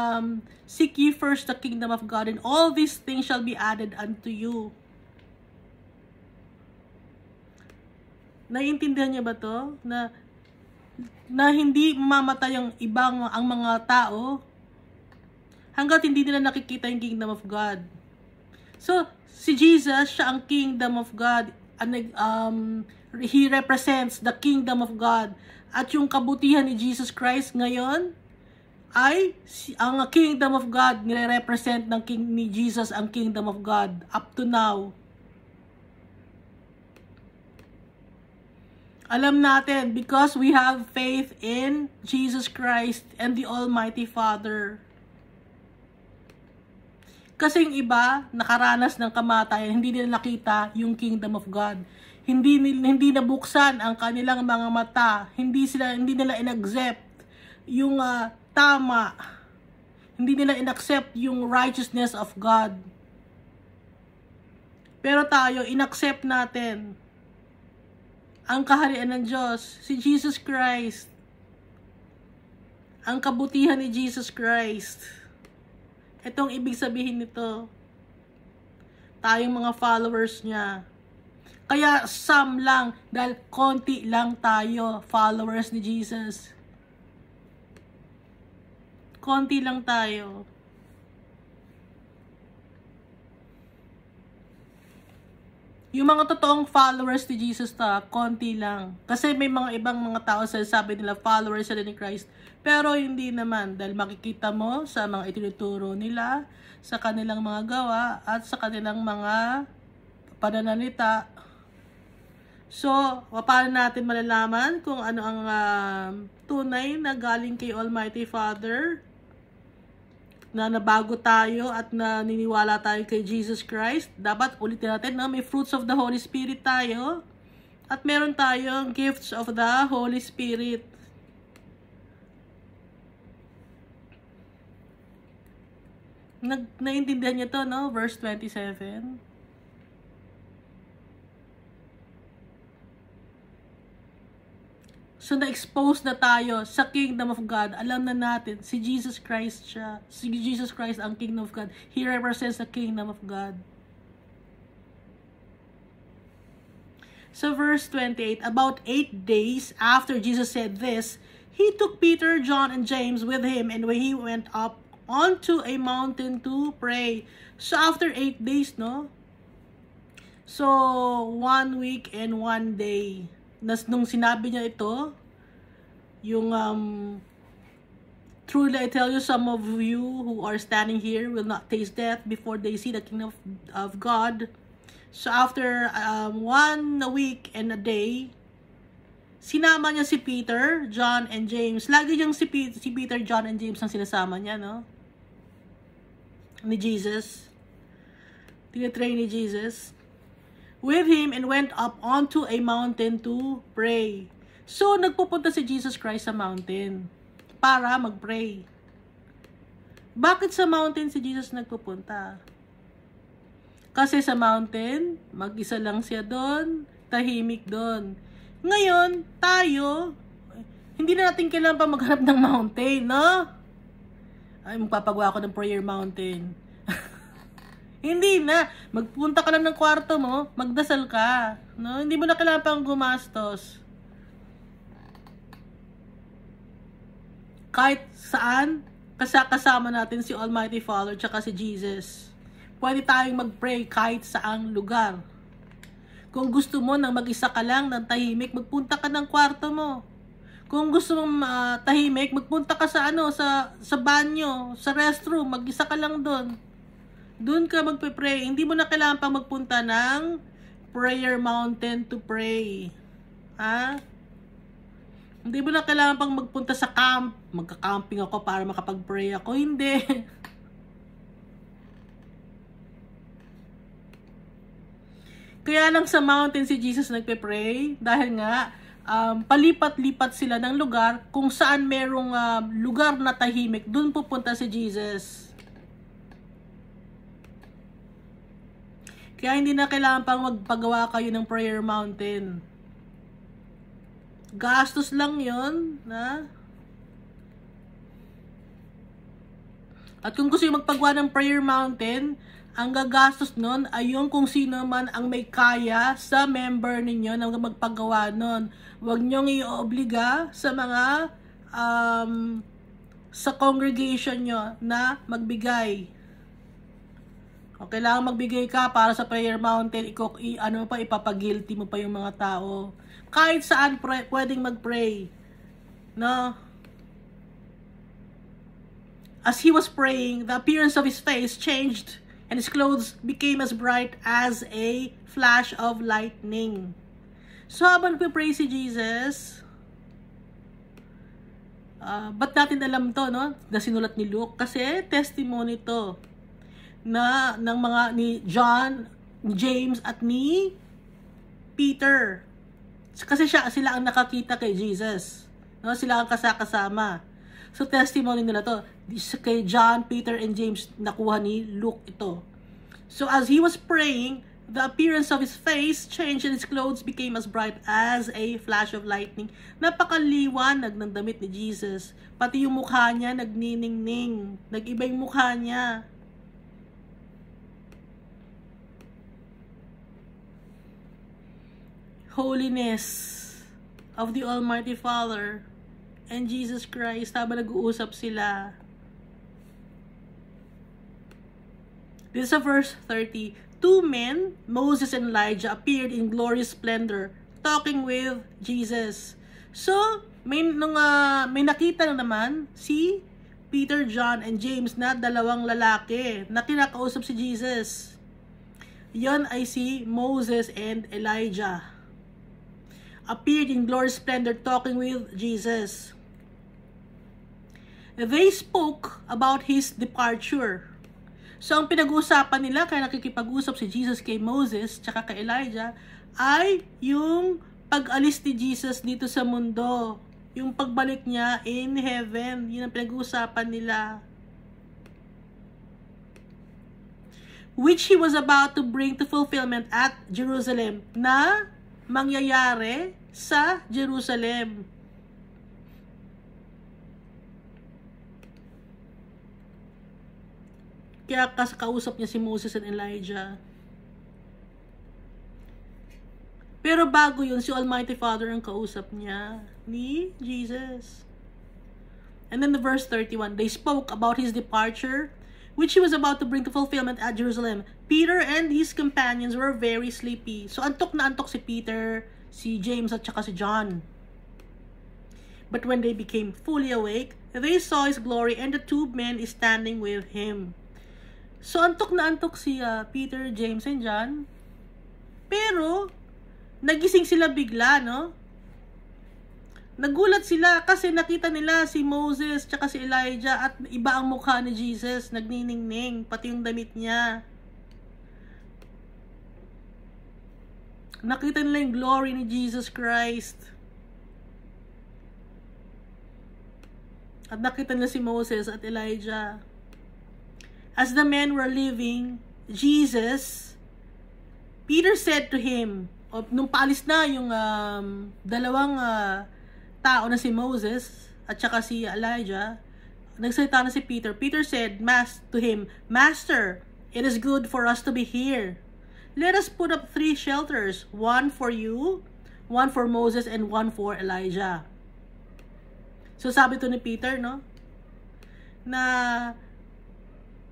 seek ye first the kingdom of God and all these things shall be added unto you. Naiintindihan niyo ba to? Na hindi mamamatay ang mga tao hanggat hindi nila nakikita yung kingdom of God. So, si Jesus, siya ang kingdom of God. He represents the kingdom of God. At yung kabutihan ni Jesus Christ ngayon ay ang kingdom of God nire-represent ni Jesus ang kingdom of God up to now. Alam natin because we have faith in Jesus Christ and the Almighty Father. Kasi yung iba nakaranas ng kamatayan, hindi nila nakita yung kingdom of God. Hindi nabuksan ang kanilang mga mata. Hindi nila inaccept yung tama. Hindi nila inaccept yung righteousness of God. Pero tayo, inaccept natin ang kaharian ng Diyos, si Jesus Christ. Ang kabutihan ni Jesus Christ. Itong ibig sabihin nito. Tayong mga followers niya. Kaya some lang, dahil konti lang tayo, followers ni Jesus. Konti lang tayo. Yung mga totoong followers ni Jesus konti lang. Kasi may mga ibang mga tao sabi nila followers sila ni Christ. Pero hindi naman, dahil makikita mo sa mga itinuturo nila, sa kanilang mga gawa, at sa kanilang mga pananalita. So, paano natin malalaman kung ano ang tunay na galing kay Almighty Father? Na nabago tayo at naniniwala tayo kay Jesus Christ. Dapat ulitin natin na may fruits of the Holy Spirit tayo. At meron tayong gifts of the Holy Spirit. Naintindihan niyo to, no? Verse 27. So, na-expose na tayo sa kingdom of God. Alam na natin, si Jesus Christ siya. Si Jesus Christ ang kingdom of God. He represents the kingdom of God. So, verse 28, about 8 days after Jesus said this, he took Peter, John, and James with him, and when he went up onto a mountain to pray. So, after 8 days, no? So, 1 week and 1 day. Nung sinabi niya ito, yung Truly I tell you, some of you who are standing here will not taste death before they see the kingdom of God. So after 1 week and a day, sinama niya si Peter, John, and James. Lagi niyang si Peter, John, and James ang sinasama niya, no? Ni Jesus. Tinatrain ni Jesus. With him and went up onto a mountain to pray. So, nagpupunta si Jesus Christ sa mountain para mag-pray. Bakit sa mountain si Jesus nagpupunta? Kasi sa mountain, mag-isa lang siya doon, tahimik doon. Ngayon, tayo, hindi na natin kailangan pa maghanap ng mountain, no? Ay, magpapagawa ako ng prayer mountain. Hindi na. Magpunta ka lang ng kwarto mo, magdasal ka. No? Hindi mo na kailangan pang gumastos. Kahit saan, kasama natin si Almighty Father tsaka si Jesus. Pwede tayong mag-pray kahit saang lugar. Kung gusto mo nang mag-isa ka lang ng tahimik, magpunta ka ng kwarto mo. Kung gusto mong tahimik, magpunta ka sa sa banyo, sa restroom, mag-isa ka lang doon. Doon ka magpe-pray. Hindi mo na kailangan pang magpunta ng prayer mountain to pray. Ha? Hindi mo na kailangan pang magpunta sa camp. Magka-camping ako para makapag-pray ako. Hindi. Kaya lang sa mountain si Jesus nagpe-pray dahil nga palipat-lipat sila ng lugar kung saan merong lugar na tahimik. Doon pupunta si Jesus. Kaya hindi na kailangan pang magpagawa kayo ng prayer mountain. Gastos lang yon, na? At kung gusto yung magpagawa ng prayer mountain, ang gagastos nun ay yung kung sino man ang may kaya sa member ninyo na magpagawa nun. Huwag nyong i-obliga sa mga sa congregation nyo na magbigay. O kailangan magbigay ka para sa prayer mountain, ipapagilty mo pa yung mga tao. Kahit saan pwedeng mag-pray. No? As he was praying, the appearance of his face changed and his clothes became as bright as a flash of lightning. So habang nagpe-pray si Jesus, ba't natin alam to, no? Na sinulat ni Luke? Kasi testimony to na ng mga ni John, ni James at ni Peter. Kasi sila ang nakakita kay Jesus. No? Sila ang kasama. So testimony nila to. Kay John, Peter, and James nakuha ni Luke ito. So as he was praying, the appearance of his face changed and his clothes became as bright as a flash of lightning. Napakaliwanag ng damit ni Jesus. Pati yung mukha niya nagniningning. Nag-iba yung mukha niya. Holiness of the Almighty Father and Jesus Christ habang nag-uusap sila. This is verse 30. Two men, Moses and Elijah, appeared in glorious splendor, talking with Jesus. So, may nakita na naman si Peter, John, and James na dalawang lalaki na kinakausap si Jesus. Yon ay si Moses and Elijah. Appeared in glorious splendor talking with Jesus. They spoke about his departure. So, ang pinag-uusapan nila, kaya nakikipag-usap si Jesus kay Moses tsaka kay Elijah, ay yung pag-alis ni Jesus dito sa mundo. Yung pagbalik niya in heaven. Yun ang pinag-uusapan nila. Which he was about to bring to fulfillment at Jerusalem. Na mangyayari sa Jerusalem. Kaya kausap niya si Moses and Elijah. Pero bago yun, si Almighty Father ang kausap niya ni Jesus. And then the verse 31, they spoke about his departure, which he was about to bring to fulfillment at Jerusalem. Peter and his companions were very sleepy. So antok na antok si Peter, si James at saka si John. But when they became fully awake, they saw his glory and the two men standing with him. So, antok na antok si Peter, James, and John. Pero, nagising sila bigla, no? Nagulat sila kasi nakita nila si Moses tsaka si Elijah at iba ang mukha ni Jesus, nagniningning, pati yung damit niya. Nakita nila yung glory ni Jesus Christ. At nakita nila si Moses at Elijah. As the men were leaving Jesus, Peter said to him, nung paalis na yung dalawang tao na si Moses at saka si Elijah, nagsalita na si Peter. Peter said to him, Master, it is good for us to be here. Let us put up 3 shelters, one for you, one for Moses, and one for Elijah. So sabi to ni Peter, no, na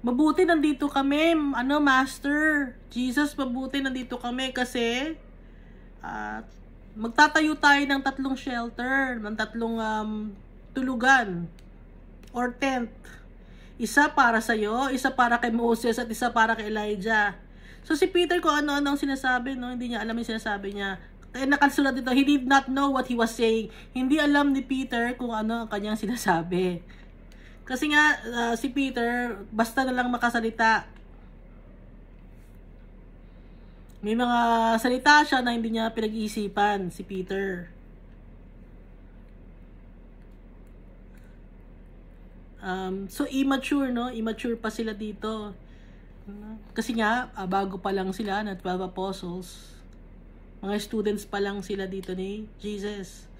mabuti nandito kami, Master Jesus, mabuti nandito kami kasi magtatayo tayo ng 3 shelter, ng 3 tulugan or tent. Isa para sa'yo, isa para kay Moses, at isa para kay Elijah. So si Peter, kung ano-ano ang sinasabi, no, hindi niya alam yung sinasabi niya. Kaya nakasulat dito, he did not know what he was saying. Hindi alam ni Peter kung ano ang kanyang sinasabi. Kasi nga, si Peter, basta na lang makasalita. May mga salita siya na hindi niya pinag-iisipan, si Peter. So, immature, no? Immature pa sila dito. Kasi nga, bago pa lang sila na 12 apostles. Mga students pa lang sila dito ni Jesus.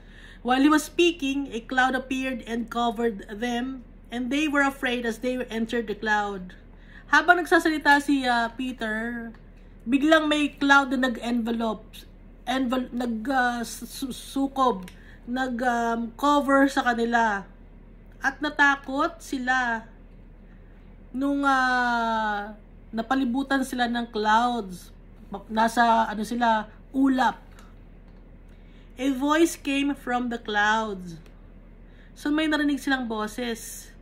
While he was speaking, a cloud appeared and covered them, and they were afraid as they entered the cloud. Habang nagsasalita si Peter, biglang may cloud na nag-sukob, nag-cover sa kanila. At natakot sila nung napalibutan sila ng clouds. Nasa ulap. A voice came from the clouds. So may narinig silang boses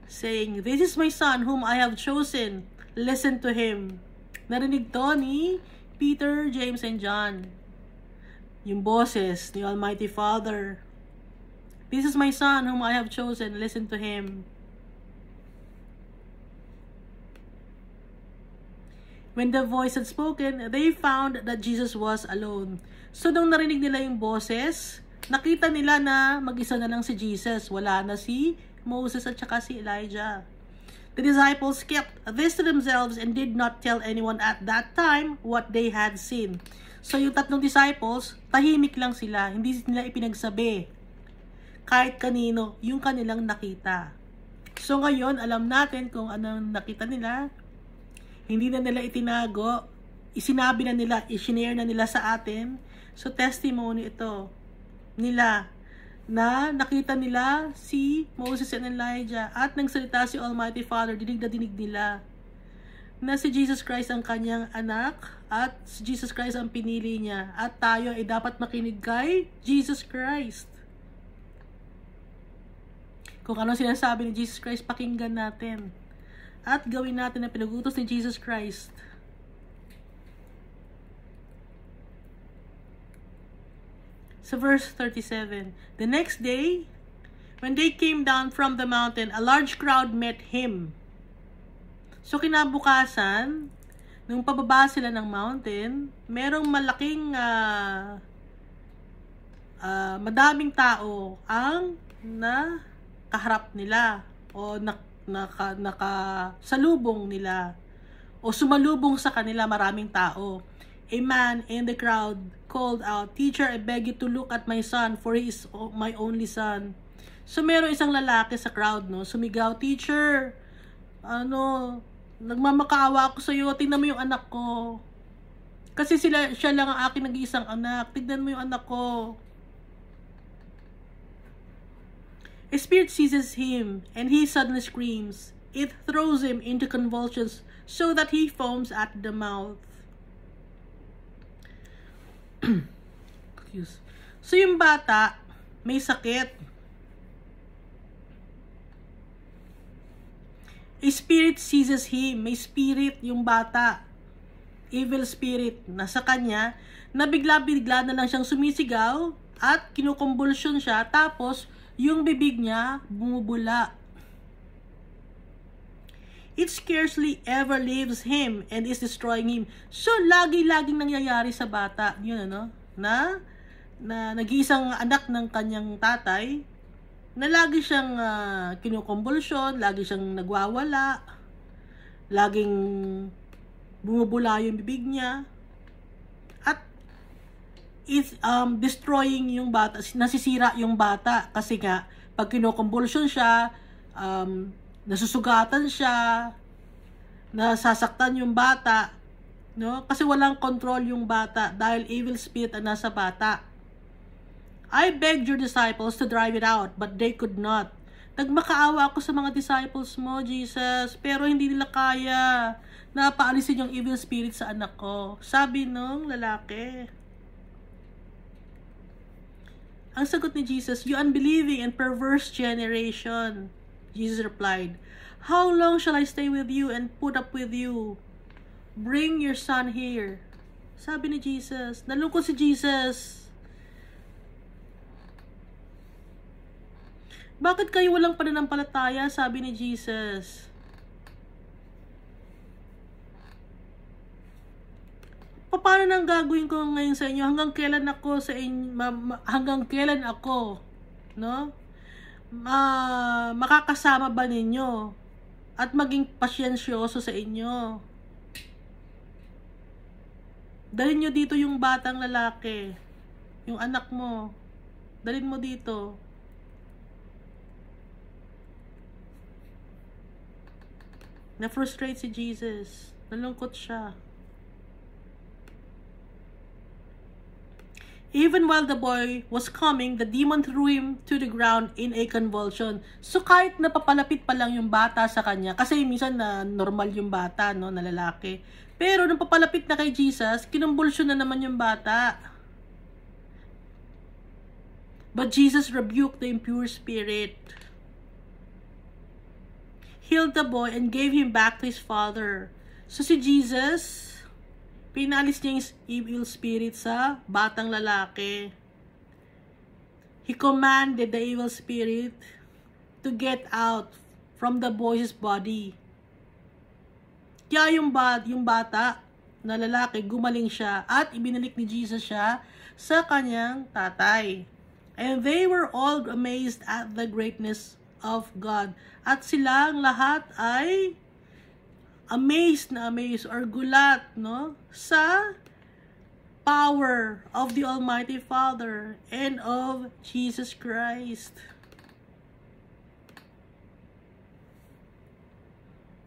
saying, "This is my son whom I have chosen. Listen to him." Narinig to ni Peter, James, and John. Yung boses ni Almighty Father. "This is my son whom I have chosen. Listen to him." When the voice had spoken, they found that Jesus was alone. So nung narinig nila yung boses, nakita nila na mag-isa na lang si Jesus. Wala na si Moses at saka si Elijah. The disciples kept this to themselves and did not tell anyone at that time what they had seen. So yung 3 disciples, tahimik lang sila. Hindi nila ipinagsabi kahit kanino yung kanilang nakita. So ngayon, alam natin kung anong nakita nila. Hindi na nila itinago. Isinabi na nila, isinare na nila sa atin. So testimony ito nila na nakita nila si Moses and Elijah at nagsalita si Almighty Father, dinig na dinig nila na si Jesus Christ ang kanyang anak at si Jesus Christ ang pinili niya at tayo ay dapat makinig kay Jesus Christ. Kung ano sinasabi ni Jesus Christ, pakinggan natin at gawin natin ang pinag-utos ni Jesus Christ. So verse 37, the next day, when they came down from the mountain, a large crowd met him. So kinabukasan, nung pababa sila ng mountain, merong malaking, madaming tao ang nakaharap nila o nakasalubong nila o sumalubong sa kanila maraming tao. A man in the crowd called out, "Teacher, I beg you to look at my son, for he is my only son." So, meron isang lalaki sa crowd, no? Sumigaw, "Teacher, nagmamakaawa ako sa iyo. Tingnan mo yung anak ko. Kasi siya lang ang aking nag-iisang anak. Tignan mo yung anak ko." A spirit seizes him, and he suddenly screams. It throws him into convulsions so that he foams at the mouth. So yung bata may sakit. A spirit seizes him. May spirit yung bata. Evil spirit nasa kanya na bigla-bigla na lang siyang sumisigaw at kinukumbulsyon siya, tapos yung bibig niya bumubula. It scarcely ever leaves him and is destroying him. So lagi-laging nangyayari sa bata yun, ano, na nag-iisang anak ng kanyang tatay, na lagi siyang kinukumbulsyon, lagi siyang nagwawala, laging bumubula yung bibig niya, at is destroying yung bata, nasisira yung bata kasi nga pag kinukumbulsyon siya, nasusugatan siya, nasasaktan yung bata, no? Kasi walang control yung bata dahil evil spirit ang nasa bata. I begged your disciples to drive it out, but they could not. Nagmakaawa ako sa mga disciples mo, Jesus, pero hindi nila kaya na paalisin yung evil spirit sa anak ko. Sabi nung lalaki. Ang sagot ni Jesus, "You unbelieving and perverse generation." Jesus replied, "How long shall I stay with you and put up with you? Bring your son here." Sabi ni Jesus. Nalungkot si Jesus. Bakit kayo walang pananampalataya? Sabi ni Jesus. Paano nang gagawin ko ngayon sa inyo? Hanggang kailan ako sa inyo, hanggang kailan ako, no? Makakasama ba ninyo at maging pasyensyoso sa inyo? Dalhin nyo dito yung batang lalaki, yung anak mo. Dalhin mo dito. Na-frustrate si Jesus. Nalungkot siya. Even while the boy was coming, the demon threw him to the ground in a convulsion. So kahit napapalapit pa lang yung bata sa kanya, kasi minsan na normal yung bata, no, na lalaki. Pero nung papalapit na kay Jesus, kinumbulsyon na naman yung bata. But Jesus rebuked the impure spirit, healed the boy, and gave him back to his father. So si Jesus, pinalis niya yung evil spirit sa batang lalaki. He commanded the evil spirit to get out from the boy's body. Kaya yung bata na lalaki, gumaling siya at ibinalik ni Jesus siya sa kanyang tatay. And they were all amazed at the greatness of God. At silang lahat ay amazed or gulat, no, sa power of the Almighty Father and of Jesus Christ.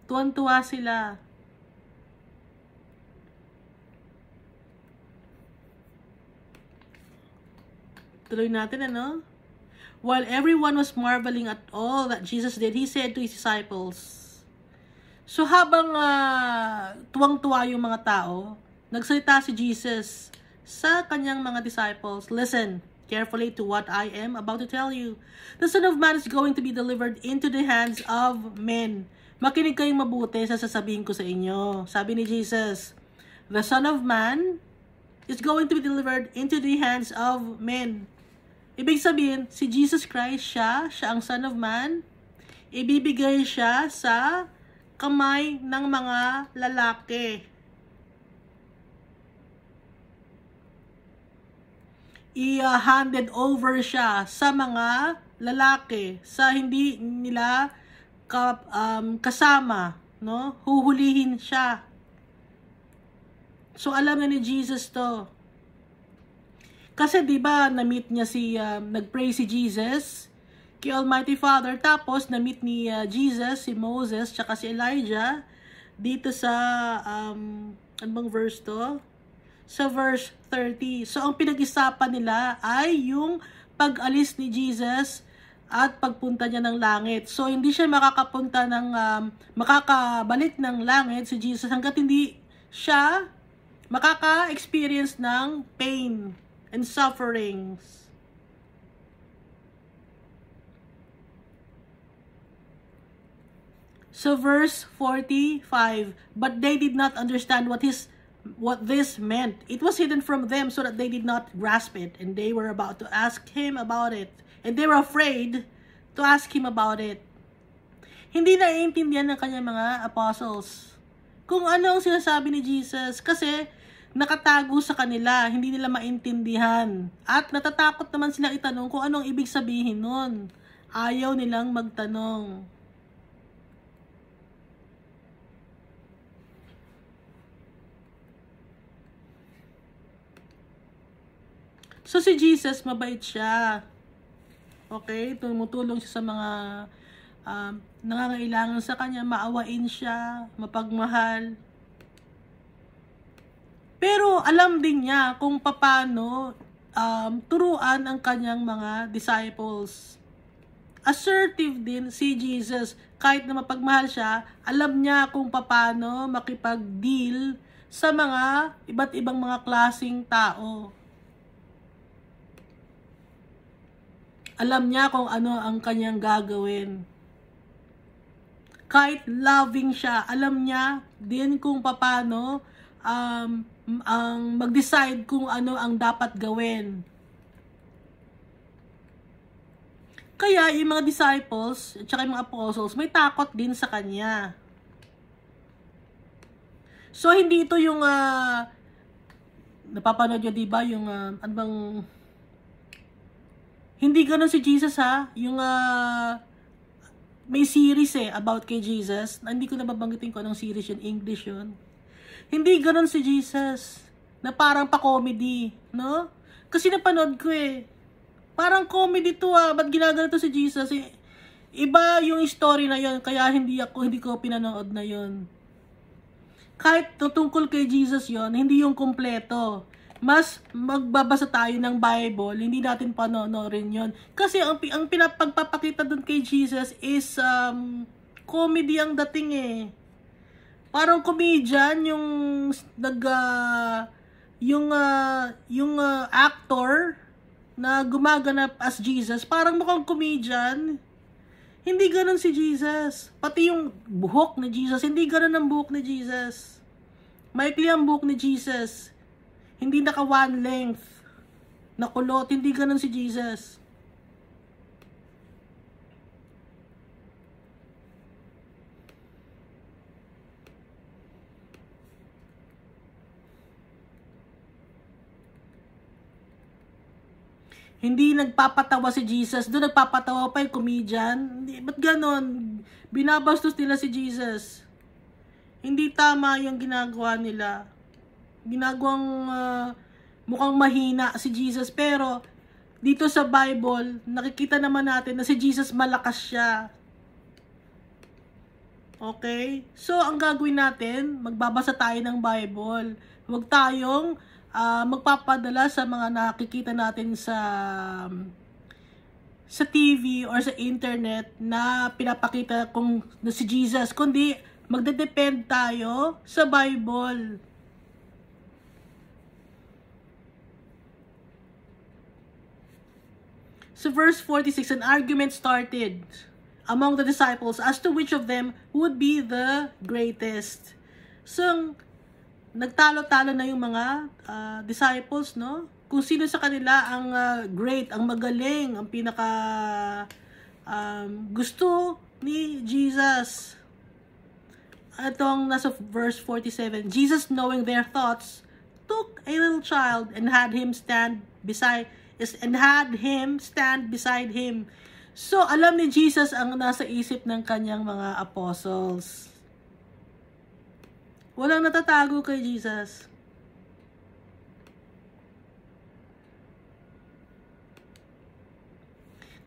Tuwan-tuwa sila. Tuloy natin, ano? While everyone was marveling at all that Jesus did, he said to his disciples. So habang tuwang-tuwa yung mga tao, nagsalita si Jesus sa kanyang mga disciples. Listen carefully to what I am about to tell you. The Son of Man is going to be delivered into the hands of men. Makinig kayong mabuti sa sasabihin ko sa inyo. Sabi ni Jesus, the Son of Man is going to be delivered into the hands of men. Ibig sabihin, si Jesus Christ, siya ang Son of Man, ibibigay siya sa kamay ng mga lalaki. I-handed over siya sa mga lalaki, sa hindi nila kasama, no? Huhulihin siya. So alam na ni Jesus to. Kasi 'di ba na-meet niya nag-pray si Jesus kay Almighty Father, tapos na-meet ni Jesus si Moses tsaka si Elijah dito sa ano bang verse to? Sa verse 30. So ang pinag-isapan nila ay yung pag-alis ni Jesus at pagpunta niya ng langit. So hindi siya makakabalik ng langit si Jesus hangga't hindi siya makaka-experience ng pain and sufferings. So verse 45, but they did not understand what this meant. It was hidden from them so that they did not grasp it, and they were about to ask him about it. And they were afraid to ask him about it. Hindi naiintindihan ng kanyang mga apostles kung ano ang sinasabi ni Jesus kasi nakatago sa kanila, hindi nila maintindihan. At natatakot naman sila itanong kung anong ibig sabihin nun. Ayaw nilang magtanong. So si Jesus, mabait siya. Okay? Tumutulong siya sa mga nangangailangan sa kanya, maawain siya, mapagmahal. Pero alam din niya kung paano turuan ang kanyang mga disciples. Assertive din si Jesus. Kahit na mapagmahal siya, alam niya kung paano makipag-deal sa mga iba't ibang mga klaseng tao. Alam niya kung ano ang kanyang gagawin. Kahit loving siya, alam niya din kung paano ang mag-decide kung ano ang dapat gawin. Kaya yung mga disciples at saka yung mga apostles may takot din sa kanya. So hindi ito yung napapanood nyo, diba? Yung ano bang, hindi ganun si Jesus ha. Yung may series about kay Jesus. Hindi ko nababanggitin ko anong series yun. English yun. Hindi ganun si Jesus. Na parang pa-comedy. No? Kasi napanood ko Parang comedy to Ba't ginagano to si Jesus? Iba yung story na yun. Kaya hindi ko pinanood na yun. Kahit tungkol kay Jesus yun, hindi yung kompleto. Mas magbabasa tayo ng Bible, hindi natin panoorin yun. Kasi ang pinapagpapakita dun kay Jesus is comedy ang dating Parang comedian yung actor na gumaganap as Jesus, parang mukhang comedian. Hindi ganun si Jesus. Pati yung buhok ni Jesus, hindi ganun ang buhok ni Jesus. Maikli ang buhok ni Jesus. Hindi naka one length na kulot. Hindi ganun si Jesus. Hindi nagpapatawa si Jesus. Doon nagpapatawa pa yung comedian. Ba't ganon? Binabastos nila si Jesus. Hindi tama yung ginagawa nila. Ginagawang mukhang mahina si Jesus. Pero dito sa Bible, nakikita naman natin na si Jesus malakas siya. Okay? So, ang gagawin natin, magbabasa tayo ng Bible. Huwag tayong magpapadala sa mga nakikita natin sa TV or sa internet na pinapakita kung si Jesus. Kundi, magdedepend tayo sa Bible. So verse 46, an argument started among the disciples as to which of them would be the greatest. So, nagtalo-talo na yung mga disciples, no? Kung sino sa kanila ang great, ang magaling, ang pinaka gusto ni Jesus. Itong nasa verse 47, Jesus, knowing their thoughts, took a little child and had him stand beside him. So, alam ni Jesus ang nasa isip ng kanyang mga apostles. Walang natatago kay Jesus.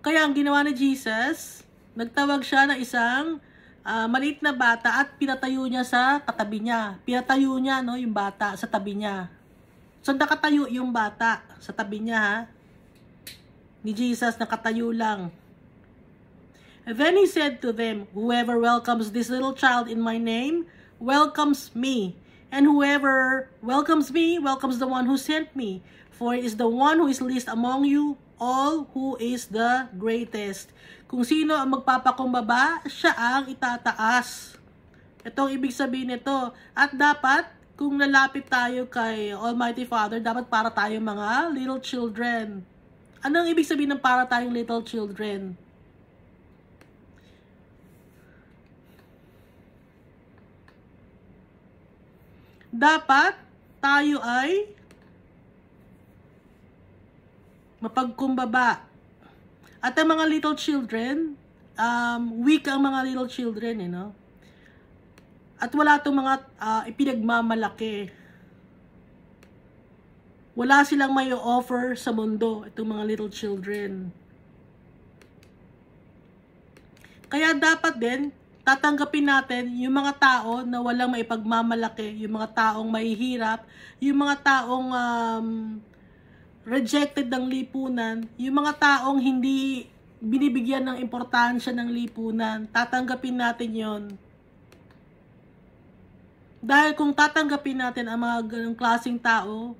Kaya ang ginawa ni Jesus, nagtawag siya ng isang maliit na bata at pinatayo niya sa katabi niya. Pinatayo niya, no, yung bata sa tabi niya. So, nakatayo yung bata sa tabi niya, ha? Ni Jesus, nakatayo lang. And then he said to them, whoever welcomes this little child in my name, welcomes me. And whoever welcomes me, welcomes the one who sent me. For it is the one who is least among you all who is the greatest. Kung sino ang magpapakumbaba, siya ang itataas. Ito ang ibig sabihin nito. At dapat, kung lalapit tayo kay Almighty Father, dapat para tayong mga little children. Ano ang ibig sabihin ng para tayong little children? Dapat tayo ay mapagkumbaba. At ang mga little children, weak ang mga little children, At wala itong mga ipinagmamalaki. Wala silang may offer sa mundo, itong mga little children. Kaya dapat din, tatanggapin natin yung mga tao na walang maipagmamalaki, yung mga taong mahihirap, yung mga taong rejected ng lipunan, yung mga taong hindi binibigyan ng importansya ng lipunan. Tatanggapin natin yon. Dahil kung tatanggapin natin ang mga ganong klaseng tao,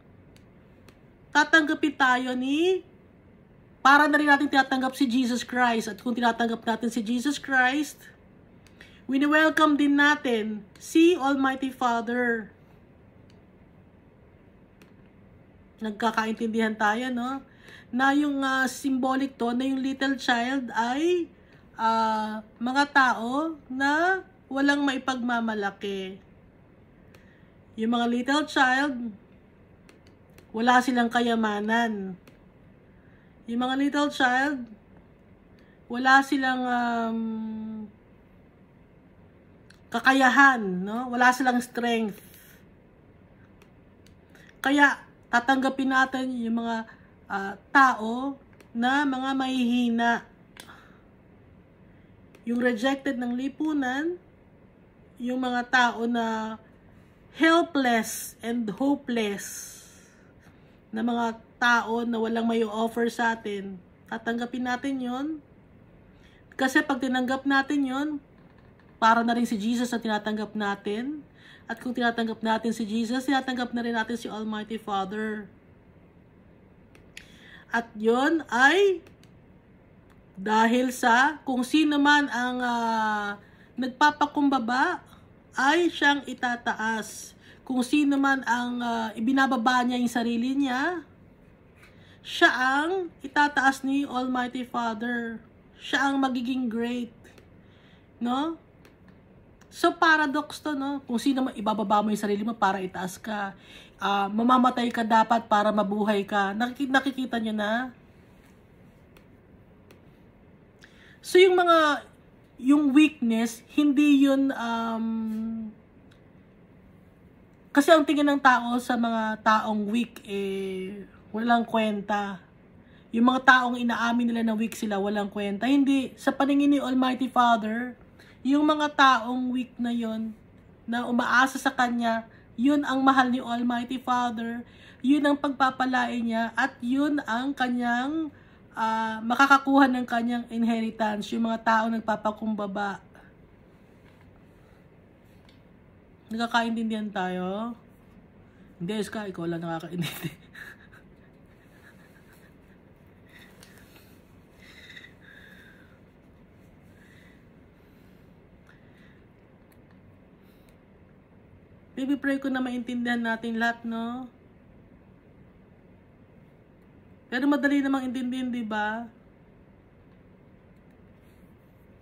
tatanggapin tayo para na rin natin tinatanggap si Jesus Christ. At kung tinatanggap natin si Jesus Christ, wini-welcome din natin si Almighty Father. Nagkakaintindihan tayo, na yung symbolic to, na yung little child ay mga tao na walang maipagmamalaki. Yung mga little child, wala silang kayamanan. Yung mga little child, wala silang kakayahan, Wala silang strength. Kaya, tatanggapin natin yung mga tao na mga mahihina. Yung rejected ng lipunan, yung mga tao na helpless and hopeless, na mga tao na walang may offer sa atin, tatanggapin natin yon. Kasi pag tinanggap natin yon, para na rin si Jesus na tinatanggap natin. At kung tinatanggap natin si Jesus, tinatanggap na rin natin si Almighty Father. At yon ay dahil sa kung sino man ang nagpapakumbaba, ay siyang itataas. Kung sino man ang ibinababa niya yung sarili niya, siya ang itataas ni Almighty Father. Siya ang magiging great. So, paradox to, Kung sino man ibababa mo yung sarili mo para itaas ka. Mamamatay ka dapat para mabuhay ka. Nakikita nyo na? So, yung weakness, hindi yun, kasi ang tingin ng tao sa mga taong weak, walang kwenta. Yung mga taong inaamin nila na weak sila, walang kwenta. Hindi, sa paningin ni Almighty Father, yung mga taong weak na yon, na umaasa sa Kanya, yun ang mahal ni Almighty Father, yun ang pagpapalain niya, at yun ang Kanyang makakakuha ng Kanyang inheritance, yung mga taong nagpapakumbaba. Nagkakaintindihan tayo? Hindi, Ska, ikaw lang nakakaintindi. Baby, pray ko na maintindihan natin lahat, Pero madali namang intindihin, di ba?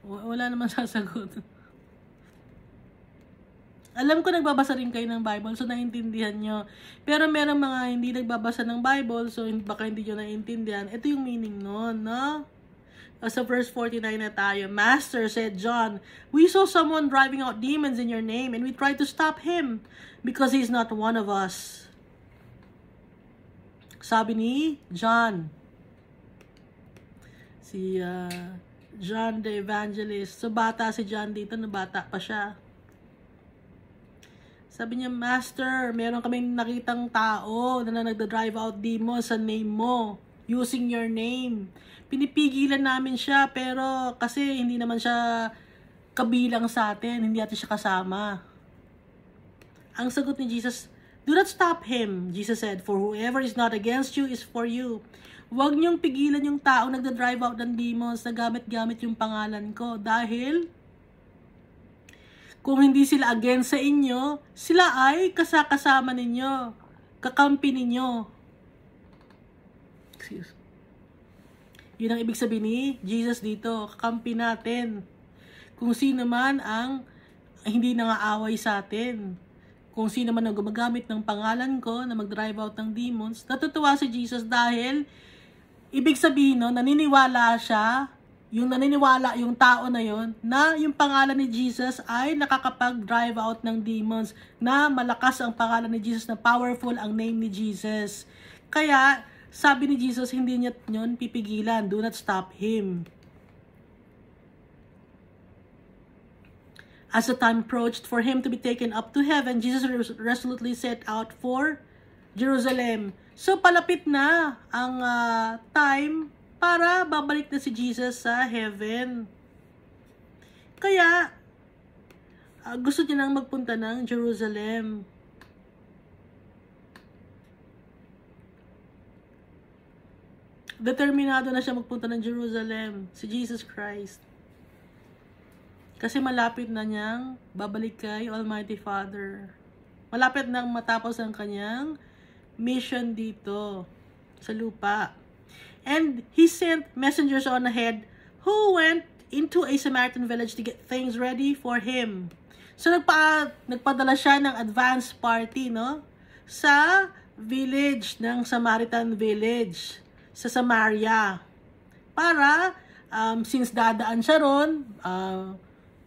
Wala namang sasagot. Alam ko nagbabasa rin kayo ng Bible, so naiintindihan nyo. Pero merong mga hindi nagbabasa ng Bible, so baka hindi nyo naiintindihan. Ito yung meaning nun, Sa verse 49 na tayo. Master, said John, we saw someone driving out demons in your name, and we tried to stop him, because he's not one of us. Sabi ni John. Si John the Evangelist. So, bata si John dito, bata pa siya. Sabi niya, Master, meron kaming nakitang tao na nagda-drive out demons sa name mo, using your name. Pinipigilan namin siya, pero kasi hindi naman siya kabilang sa atin, hindi natin siya kasama. Ang sagot ni Jesus, do not stop him, Jesus said, for whoever is not against you is for you. Huwag niyong pigilan yung tao nagda-drive out ng demons na gamit-gamit yung pangalan ko. Dahil, kung hindi sila against sa inyo, sila ay kasama ninyo. Kakampi ninyo. Excuse. Yun ang ibig sabihin ni Jesus dito. Kakampi natin. Kung sino man ang hindi nangaaway sa atin. Kung sino man ang gumagamit ng pangalan ko na mag-drive out ng demons, natutuwa si Jesus dahil ibig sabihin no, naniniwala siya, naniniwala yung tao na yon na yung pangalan ni Jesus ay nakakapag-drive out ng demons, na malakas ang pangalan ni Jesus, na powerful ang name ni Jesus. Kaya, sabi ni Jesus, hindi niya yun pipigilan. Do not stop him. As the time approached for him to be taken up to heaven, Jesus resolutely set out for Jerusalem. So, palapit na ang time para babalik na si Jesus sa heaven. Kaya, gusto niya nang magpunta ng Jerusalem. Determinado na siya magpunta ng Jerusalem, si Jesus Christ. Kasi malapit na niyang babalik kay Almighty Father. Malapit nang matapos ang kanyang mission dito sa lupa. And he sent messengers on ahead who went into a Samaritan village to get things ready for him. So nagpadala siya ng advance party, no? Sa village ng Samaritan village sa Samaria. Para since dadaan siya ron,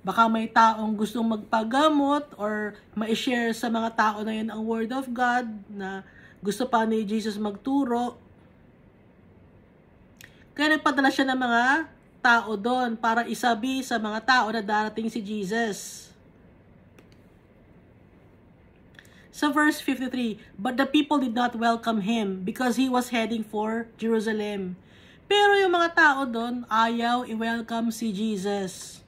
baka may taong gustong magpagamot or ma-share sa mga tao na yun ang Word of God na gusto pa ni Jesus magturo. Kaya nagpadala siya ng mga tao doon para isabi sa mga tao na darating si Jesus. So verse 53, but the people did not welcome him because he was heading for Jerusalem. Pero yung mga tao doon ayaw i-welcome si Jesus.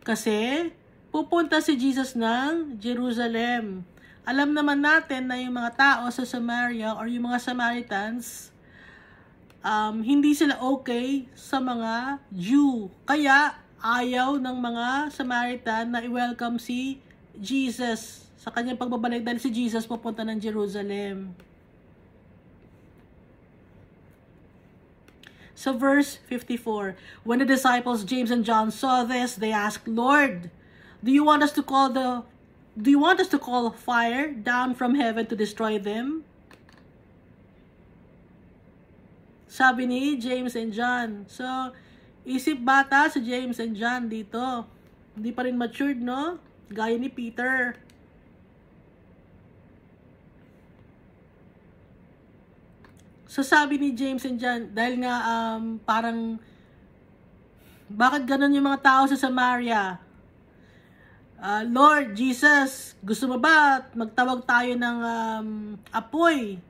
Kasi pupunta si Jesus ng Jerusalem. Alam naman natin na yung mga tao sa Samaria or yung mga Samaritans, hindi sila okay sa mga Jew. Kaya ayaw ng mga Samaritan na i-welcome si Jesus sa kanyang pagbabalik dahil si Jesus pupunta ng Jerusalem. So verse 54, when the disciples James and John saw this, they asked, Lord, do you want us to call fire down from heaven to destroy them? Sabi ni James and John. So, isip bata si James and John dito. Hindi pa rin matured, no? Gaya ni Peter. So sabi ni James and John, dahil nga parang, bakit ganun yung mga tao sa Samaria? Lord Jesus, gusto mo ba magtawag tayo ng apoy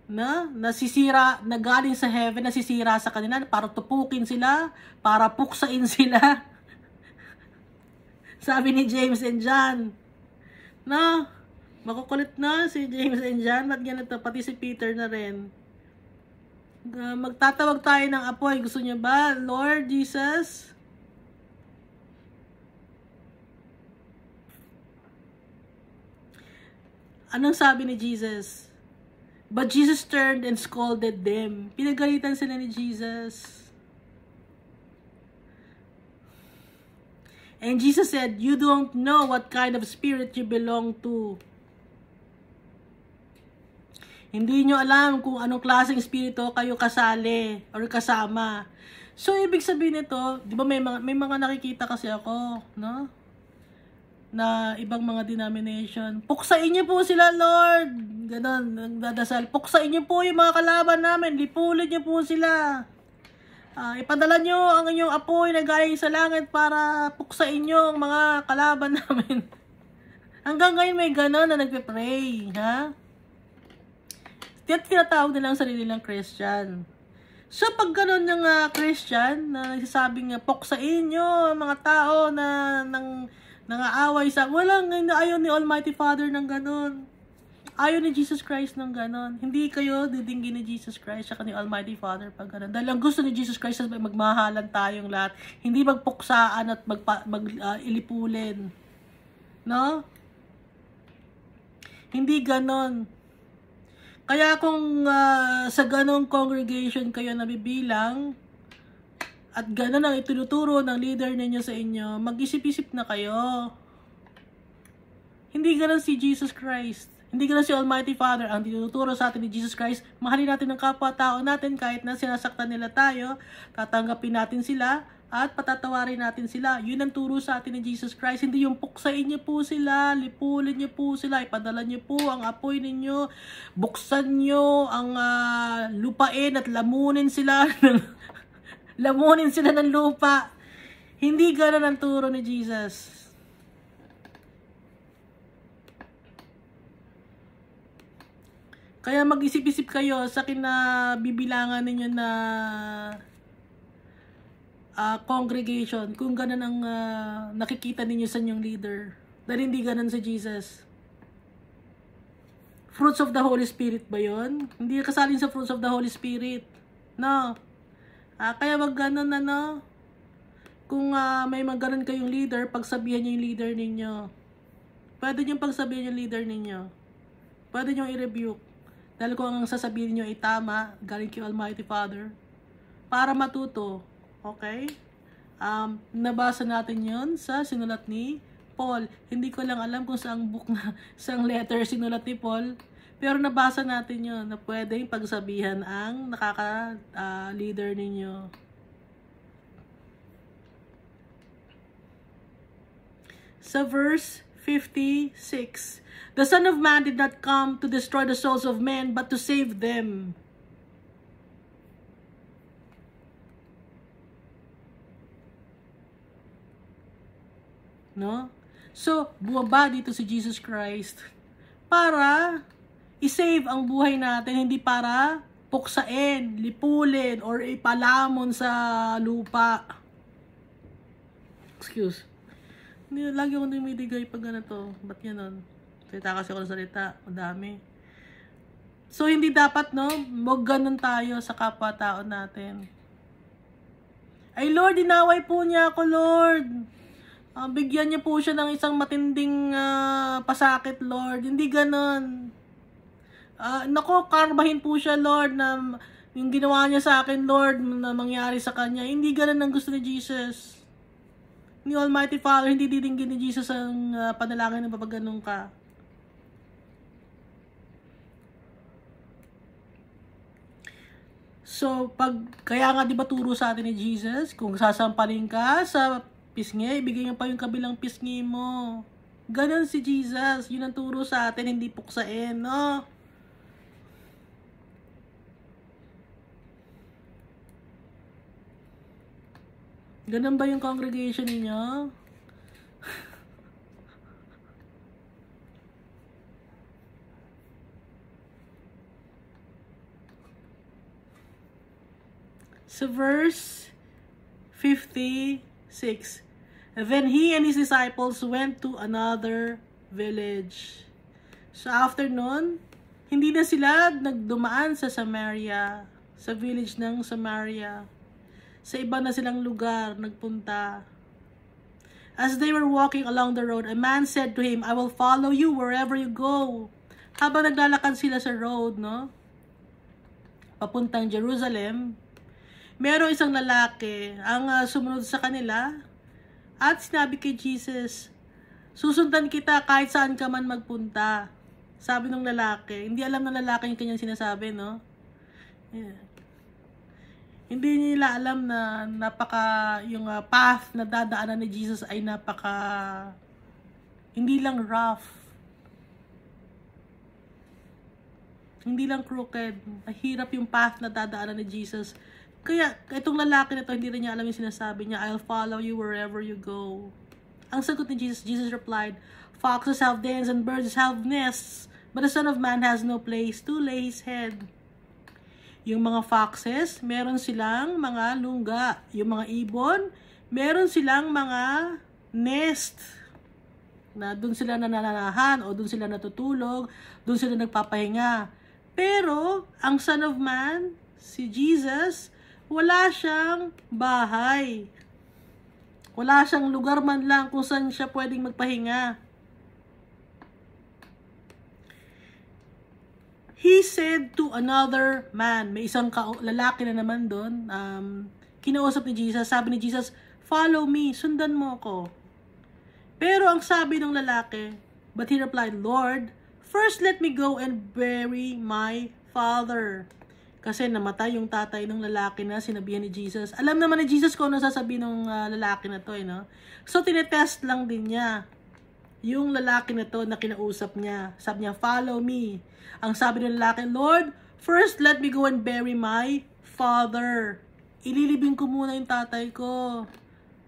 na nasisira, na galing sa heaven, nasisira sa kanila para tupukin sila, para puksain sila? Sabi ni James and John. No, makukulit na si James and John, ba't ganito, pati si Peter na rin. Magtatawag tayo ng apoy. Gusto niyo ba, Lord Jesus? Anong sabi ni Jesus? But Jesus turned and scolded them. Pinagalitan sila ni Jesus. And Jesus said, you don't know what kind of spirit you belong to. Hindi nyo alam kung anong klaseng espiritu kayo kasali or kasama. So, ibig sabihin nito, di ba may mga nakikita kasi ako, no? Na ibang mga denomination. Puksain niyo po sila, Lord! Ganon, nagdadasal. Puksain niyo po yung mga kalaban namin. Lipulin niyo po sila. Ipadala niyo ang inyong apoy na galing sa langit para puksain niyo ang mga kalaban namin. Hanggang ngayon may ganon na nagpe-pray, ha? Tinatawag nilang sarili nilang Christian. So, pag gano'n ng Christian na nagsasabing puksain nyo mga tao na nangaaway sa, ayaw ni Almighty Father ng gano'n. Ayaw ni Jesus Christ ng ganon. Hindi kayo didinggin ni Jesus Christ at ni Almighty Father pag ganon. Dahil ang gusto ni Jesus Christ ay magmahalan tayong lahat. Hindi magpuksaan at ilipulin. No? Hindi ganon. Kaya kung sa ganong congregation kayo nabibilang, at ganon ang itinuturo ng leader ninyo sa inyo, mag-isip-isip na kayo. Hindi ganon si Jesus Christ. Hindi ganon si Almighty Father. Ang tinuturo sa atin ni Jesus Christ, mahalin natin ang kapwa-tao natin kahit na sinasaktan nila tayo, tatanggapin natin sila, at patatawarin natin sila. Yun ang turo sa atin ni Jesus Christ. Hindi yung puksain niyo po sila, lipulin niyo po sila, ipadala niyo po ang apoy ninyo, buksan niyo ang lupain at lamunin sila lamunin sila ng lupa. Hindi ganoon ang turo ni Jesus. Kaya mag-isip-isip kayo sa kinabibilangan ninyo na congregation, kung gano'n ang nakikita ninyo sa inyong leader. Dahil hindi gano'n si Jesus. Fruits of the Holy Spirit ba yun? Hindi kasalin sa fruits of the Holy Spirit. No. Kaya wag gano'n kung may gano'n kayong leader, pagsabihan nyo yung leader ninyo. Pwede nyo pagsabihan yung leader ninyo. Pwede nyo i-rebuke. Dahil kung ang sasabihin niyo ay tama, galing kay Almighty Father, para matuto, okay? Nabasa natin yon sa sinulat ni Paul. Hindi ko lang alam kung saang book na, saang letter sinulat ni Paul, pero nabasa natin yon na pwedeng pagsabihan ang nakaka-leader ninyo. Sa verse 56, the Son of Man did not come to destroy the souls of men, but to save them. No? So, bumaba dito si Jesus Christ para i-save ang buhay natin, hindi para puksain, lipulin, or ipalamon sa lupa. Excuse. Lagi ako namidigay pag ganito. Ba't ganon? Salita kasi ako ng salita. Madami. So, hindi dapat, no? Wag ganon tayo sa kapwa-tao natin. Ay, Lord, inaway po niya ako, Lord. Bigyan niya po siya ng isang matinding pasakit, Lord. Hindi ganon. Nako, karmahin po siya, Lord, na yung ginawa niya sa akin, Lord, na mangyari sa kanya. Hindi ganon ang gusto ni Jesus. Ni Almighty Father, hindi didinggin ni Jesus ang panalangin ng papaganong ka. So, kaya nga di ba turo sa atin ni Jesus, kung sasampalin ka sa pisngi, ibigay niyo pa yung kabilang pisngi mo. Ganon si Jesus, yun ang turo sa atin, hindi puksain, no? Ganun ba yung congregation niyo? So verse 56. Then he and his disciples went to another village. So after nun, hindi na sila nagdumaan sa Samaria, sa village ng Samaria. Sa iba na silang lugar nagpunta. As they were walking along the road, a man said to him, I will follow you wherever you go. Habang naglalakad sila sa road, no? Papuntang Jerusalem, merong isang lalaki ang sumunod sa kanila at sinabi kay Jesus, susundan kita kahit saan ka man magpunta. Sabi ng lalaki. Hindi alam ng lalaki yung kanyang sinasabi, no? Yeah. Hindi nila alam na yung path na dadaanan ni Jesus ay hindi lang rough. Hindi lang crooked. Mahirap yung path na dadaanan ni Jesus. Kaya, itong lalaki na to, hindi rin niya alam yung sinasabi niya, I'll follow you wherever you go. Ang sagot ni Jesus, Jesus replied, foxes have dens and birds have nests, but the Son of Man has no place to lay his head. Yung mga foxes, meron silang mga lungga. Yung mga ibon, meron silang mga nest. na doon sila nananahan o doon sila natutulog, doon sila nagpapahinga. Pero, ang Son of Man, si Jesus, wala siyang bahay. Wala siyang lugar man lang kung saan siya pwedeng magpahinga. He said to another man, may isang lalaki na naman doon, kinausap ni Jesus, sabi ni Jesus, "Follow me, sundan mo ako." Pero ang sabi ng lalaki, but he replied, "Lord, first let me go and bury my father." Kasi namatay yung tatay ng lalaki na sinabihan ni Jesus. Alam naman ni Jesus kung ano sasabihin ng lalaki na to, no? So, tinetest lang din niya yung lalaki na to na kinausap niya. Sabi niya, "Follow me." Ang sabi ng lalaki, "Lord, first let me go and bury my father." Ililibing ko muna yung tatay ko.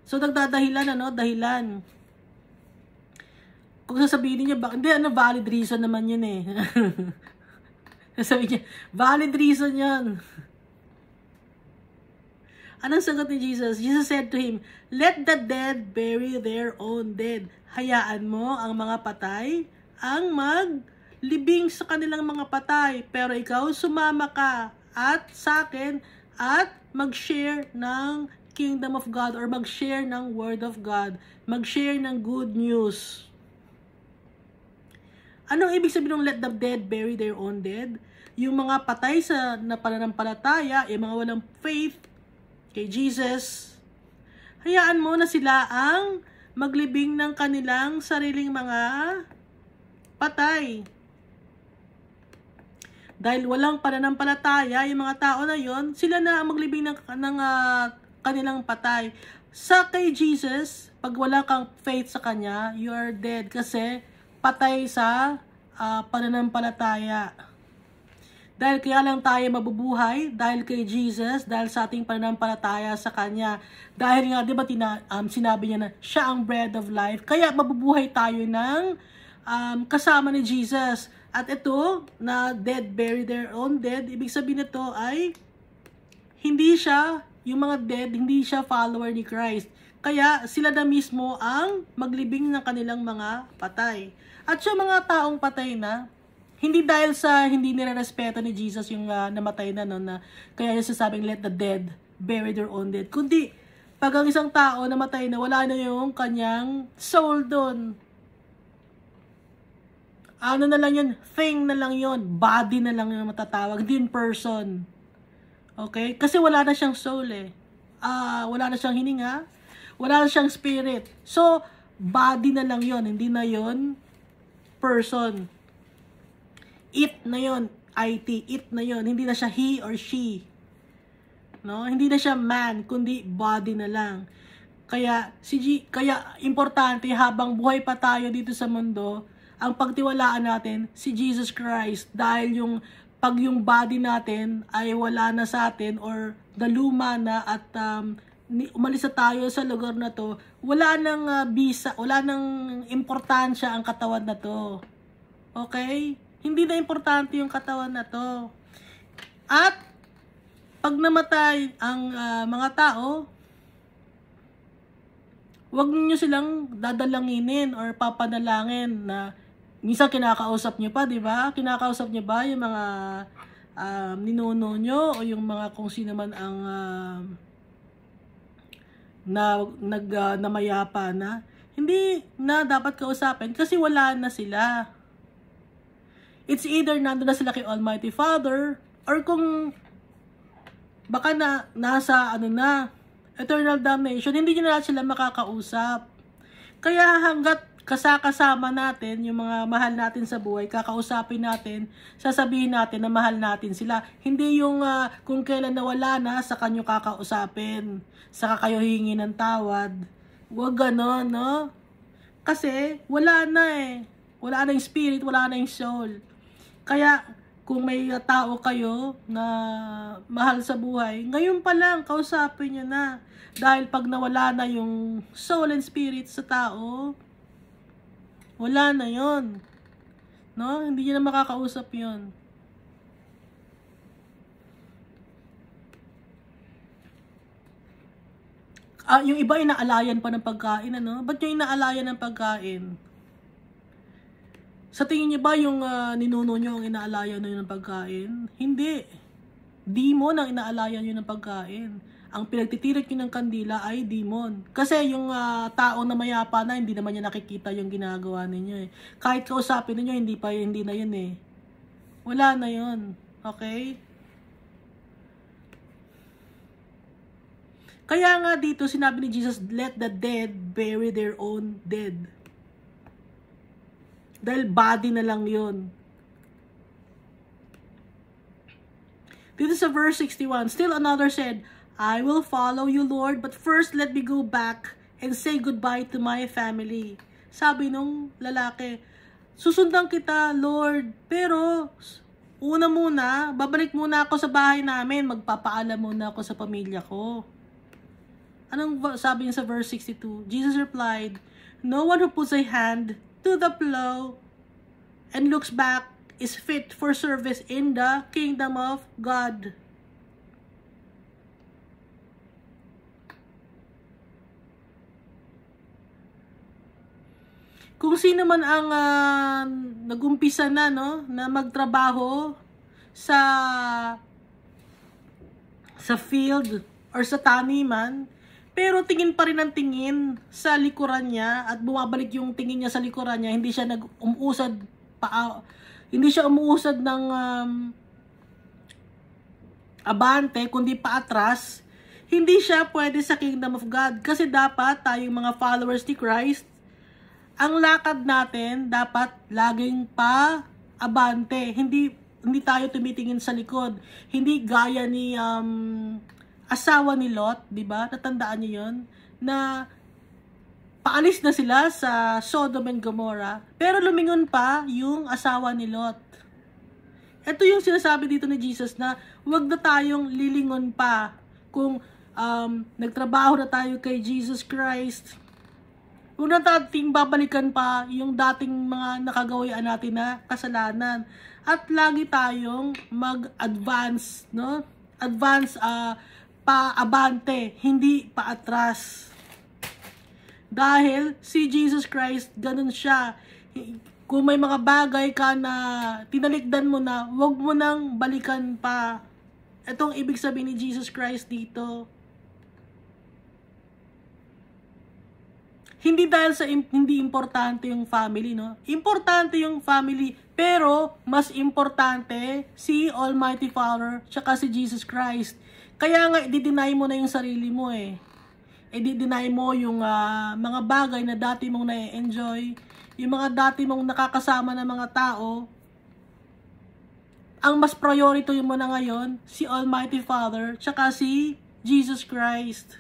So, nagdadahilan, dahilan. Kung sasabihin niya, hindi, valid reason naman yun eh. Sabi niya, valid reason yan. Anong sagot ni Jesus? Jesus said to him, "Let the dead bury their own dead." Hayaan mo ang mga patay ang maglibing sa kanilang mga patay. Pero ikaw, sumama ka at sa akin at mag-share ng kingdom of God or mag-share ng word of God. Mag-share ng good news. Anong ibig sabihin ng let the dead bury their own dead? Yung mga patay sa pananampalataya, yung mga walang faith kay Jesus, hayaan mo na sila ang maglibing ng kanilang sariling mga patay. Dahil walang pananampalataya, yung mga tao na yon, sila na ang maglibing ng kanilang patay. Sa kay Jesus, pag wala kang faith sa Kanya, you are dead kasi patay sa pananampalataya. Dahil kaya lang tayo mabubuhay, dahil kay Jesus, dahil sa ating pananampalataya sa Kanya. Dahil nga, di ba, sinabi niya na siya ang bread of life, kaya mabubuhay tayo ng kasama ni Jesus. At ito, na dead, bury their own dead, ibig sabihin nito ay, hindi siya, yung mga dead, hindi siya follower ni Christ. Kaya sila na mismo ang maglibing ng kanilang mga patay. At yung mga taong patay na, hindi dahil sa hindi nire-respeto ni Jesus yung namatay na, no, na kaya yung sasabing let the dead bury their own dead. Kundi, pag ang isang tao namatay na, wala na yung kanyang soul doon. Ano na lang yun? Thing na lang yun. Body na lang yung matatawag. Hindi yung person. Okay? Kasi wala na siyang soul eh. Wala na siyang hininga. Wala na siyang spirit. So, body na lang yun. Hindi na yun person. It na yun. IT. It na yun. Hindi na siya he or she. No? Hindi na siya man, kundi body na lang. Kaya importante habang buhay pa tayo dito sa mundo, ang pagtiwalaan natin si Jesus Christ, dahil pag yung body natin ay wala na sa atin or naluma na at umalis na tayo sa lugar na to, wala nang wala nang importansya ang katawan na to. Okay? Hindi na importante yung katawan na to. At pag namatay ang mga tao, huwag niyo silang dadalanginin or papanalangin na minsan kinakausap niyo pa, di ba? Kinakausap niyo ba yung mga ninuno niyo o yung mga kung sino man ang namayapa na? Hindi na dapat kausapin kasi wala na sila. It's either nandun na sila kay Almighty Father or kung baka nasa eternal damnation, hindi na sila makakausap. Kaya hanggat kasama natin yung mga mahal natin sa buhay, kakausapin natin, sasabihin natin na mahal natin sila. Hindi yung kung kailan nawala na, sa kanyo kakausapin, saka kayo hingi ng tawad. Huwag ganon, no? Kasi wala na eh. Wala na yung spirit, wala na yung soul. Kaya kung may tao kayo na mahal sa buhay, ngayon pa lang, kausapin nyo na. Dahil pag nawala na yung soul and spirit sa tao, wala na yon, no? Hindi nyo na makakausap yon. Yung iba inaalayan pa ng pagkain, ano? Ba't yung inaalayan ng pagkain? Sa tingin niyo ba yung ninuno niyo ang inaalayan niyo ng pagkain? Hindi. Demon ang inaalayan niyo ng pagkain. Ang pinagtitirik niyo ng kandila ay demon. Kasi yung tao na mayapa na, hindi naman niya nakikita yung ginagawa ninyo eh. Kahit kausapin niyo hindi na yun eh. Wala na yun. Okay? Kaya nga dito, sinabi ni Jesus, let the dead bury their own dead. Dahil body na lang yun. Dito sa verse 61, still another said, I will follow you, Lord, but first let me go back and say goodbye to my family. Sabi nung lalaki, susundan kita, Lord, pero una muna, babalik muna ako sa bahay namin, magpapaalam muna ako sa pamilya ko. Anong sabi niya sa verse 62? Jesus replied, no one who puts a hand to the plow and looks back is fit for service in the kingdom of God. Kung sino man ang nagumpisa na na magtrabaho sa field or sa taniman, pero tingin pa rin ang tingin sa likuran niya at bumabalik yung tingin niya sa likuran niya, hindi siya hindi siya umuusad ng abante kundi paatras, hindi siya pwede sa kingdom of God. Kasi dapat tayong mga followers ni Christ, ang lakad natin dapat laging pa abante. Hindi tayo tumitingin sa likod. Hindi gaya ni asawa ni Lot, 'di ba? Natandaan niyo 'yon na paalis na sila sa Sodom and Gomorrah, pero lumingon pa yung asawa ni Lot. Ito yung sinasabi dito ni Jesus na huwag na tayong lilingon pa kung nagtrabaho na tayo kay Jesus Christ. Huwag na nating babalikan pa yung dating mga nakagawian natin na kasalanan. At lagi tayong mag-advance, Advance pa-abante, hindi pa-atras. Dahil si Jesus Christ, ganun siya. Kung may mga bagay ka na tinalikdan mo na, huwag mo nang balikan pa. Itong ibig sabihin ni Jesus Christ dito. Hindi dahil sa hindi importante yung family, Importante yung family, pero mas importante si Almighty Father tsaka si Jesus Christ. Kaya nga, i-deny mo na yung sarili mo eh. I-deny mo yung mga bagay na dati mong na-enjoy, yung mga dati mong nakakasama ng mga tao. Ang mas priority mo na ngayon, si Almighty Father tsaka si Jesus Christ.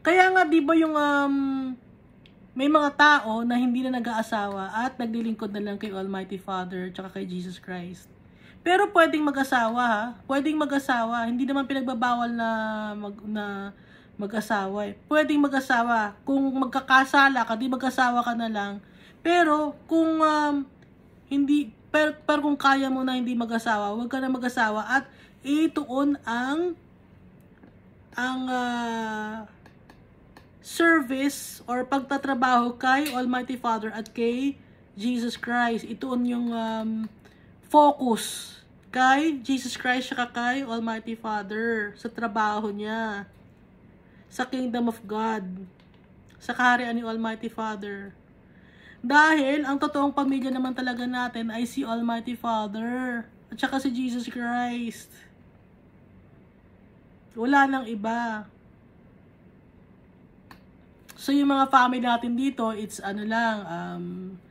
Kaya nga 'di ba yung may mga tao na hindi na nag-aasawa at naglilingkod na lang kay Almighty Father tsaka kay Jesus Christ. Pero pwedeng mag-asawa ha. Pwedeng mag-asawa. Hindi naman pinagbabawal na mag-asawa eh. Pwedeng mag-asawa. Kung magkakasala ka, di mag-asawa ka na lang. Pero kung pero kung kaya mo na hindi mag-asawa, huwag ka na mag-asawa at ituon ang service or pagtatrabaho kay Almighty Father at kay Jesus Christ. Ituon yung focus kay Jesus Christ at kay Almighty Father sa trabaho niya, sa kingdom of God, sa kaharian ni Almighty Father. Dahil ang totoong pamilya naman talaga natin ay si Almighty Father at saka si Jesus Christ. Wala nang iba. So yung mga family natin dito, it's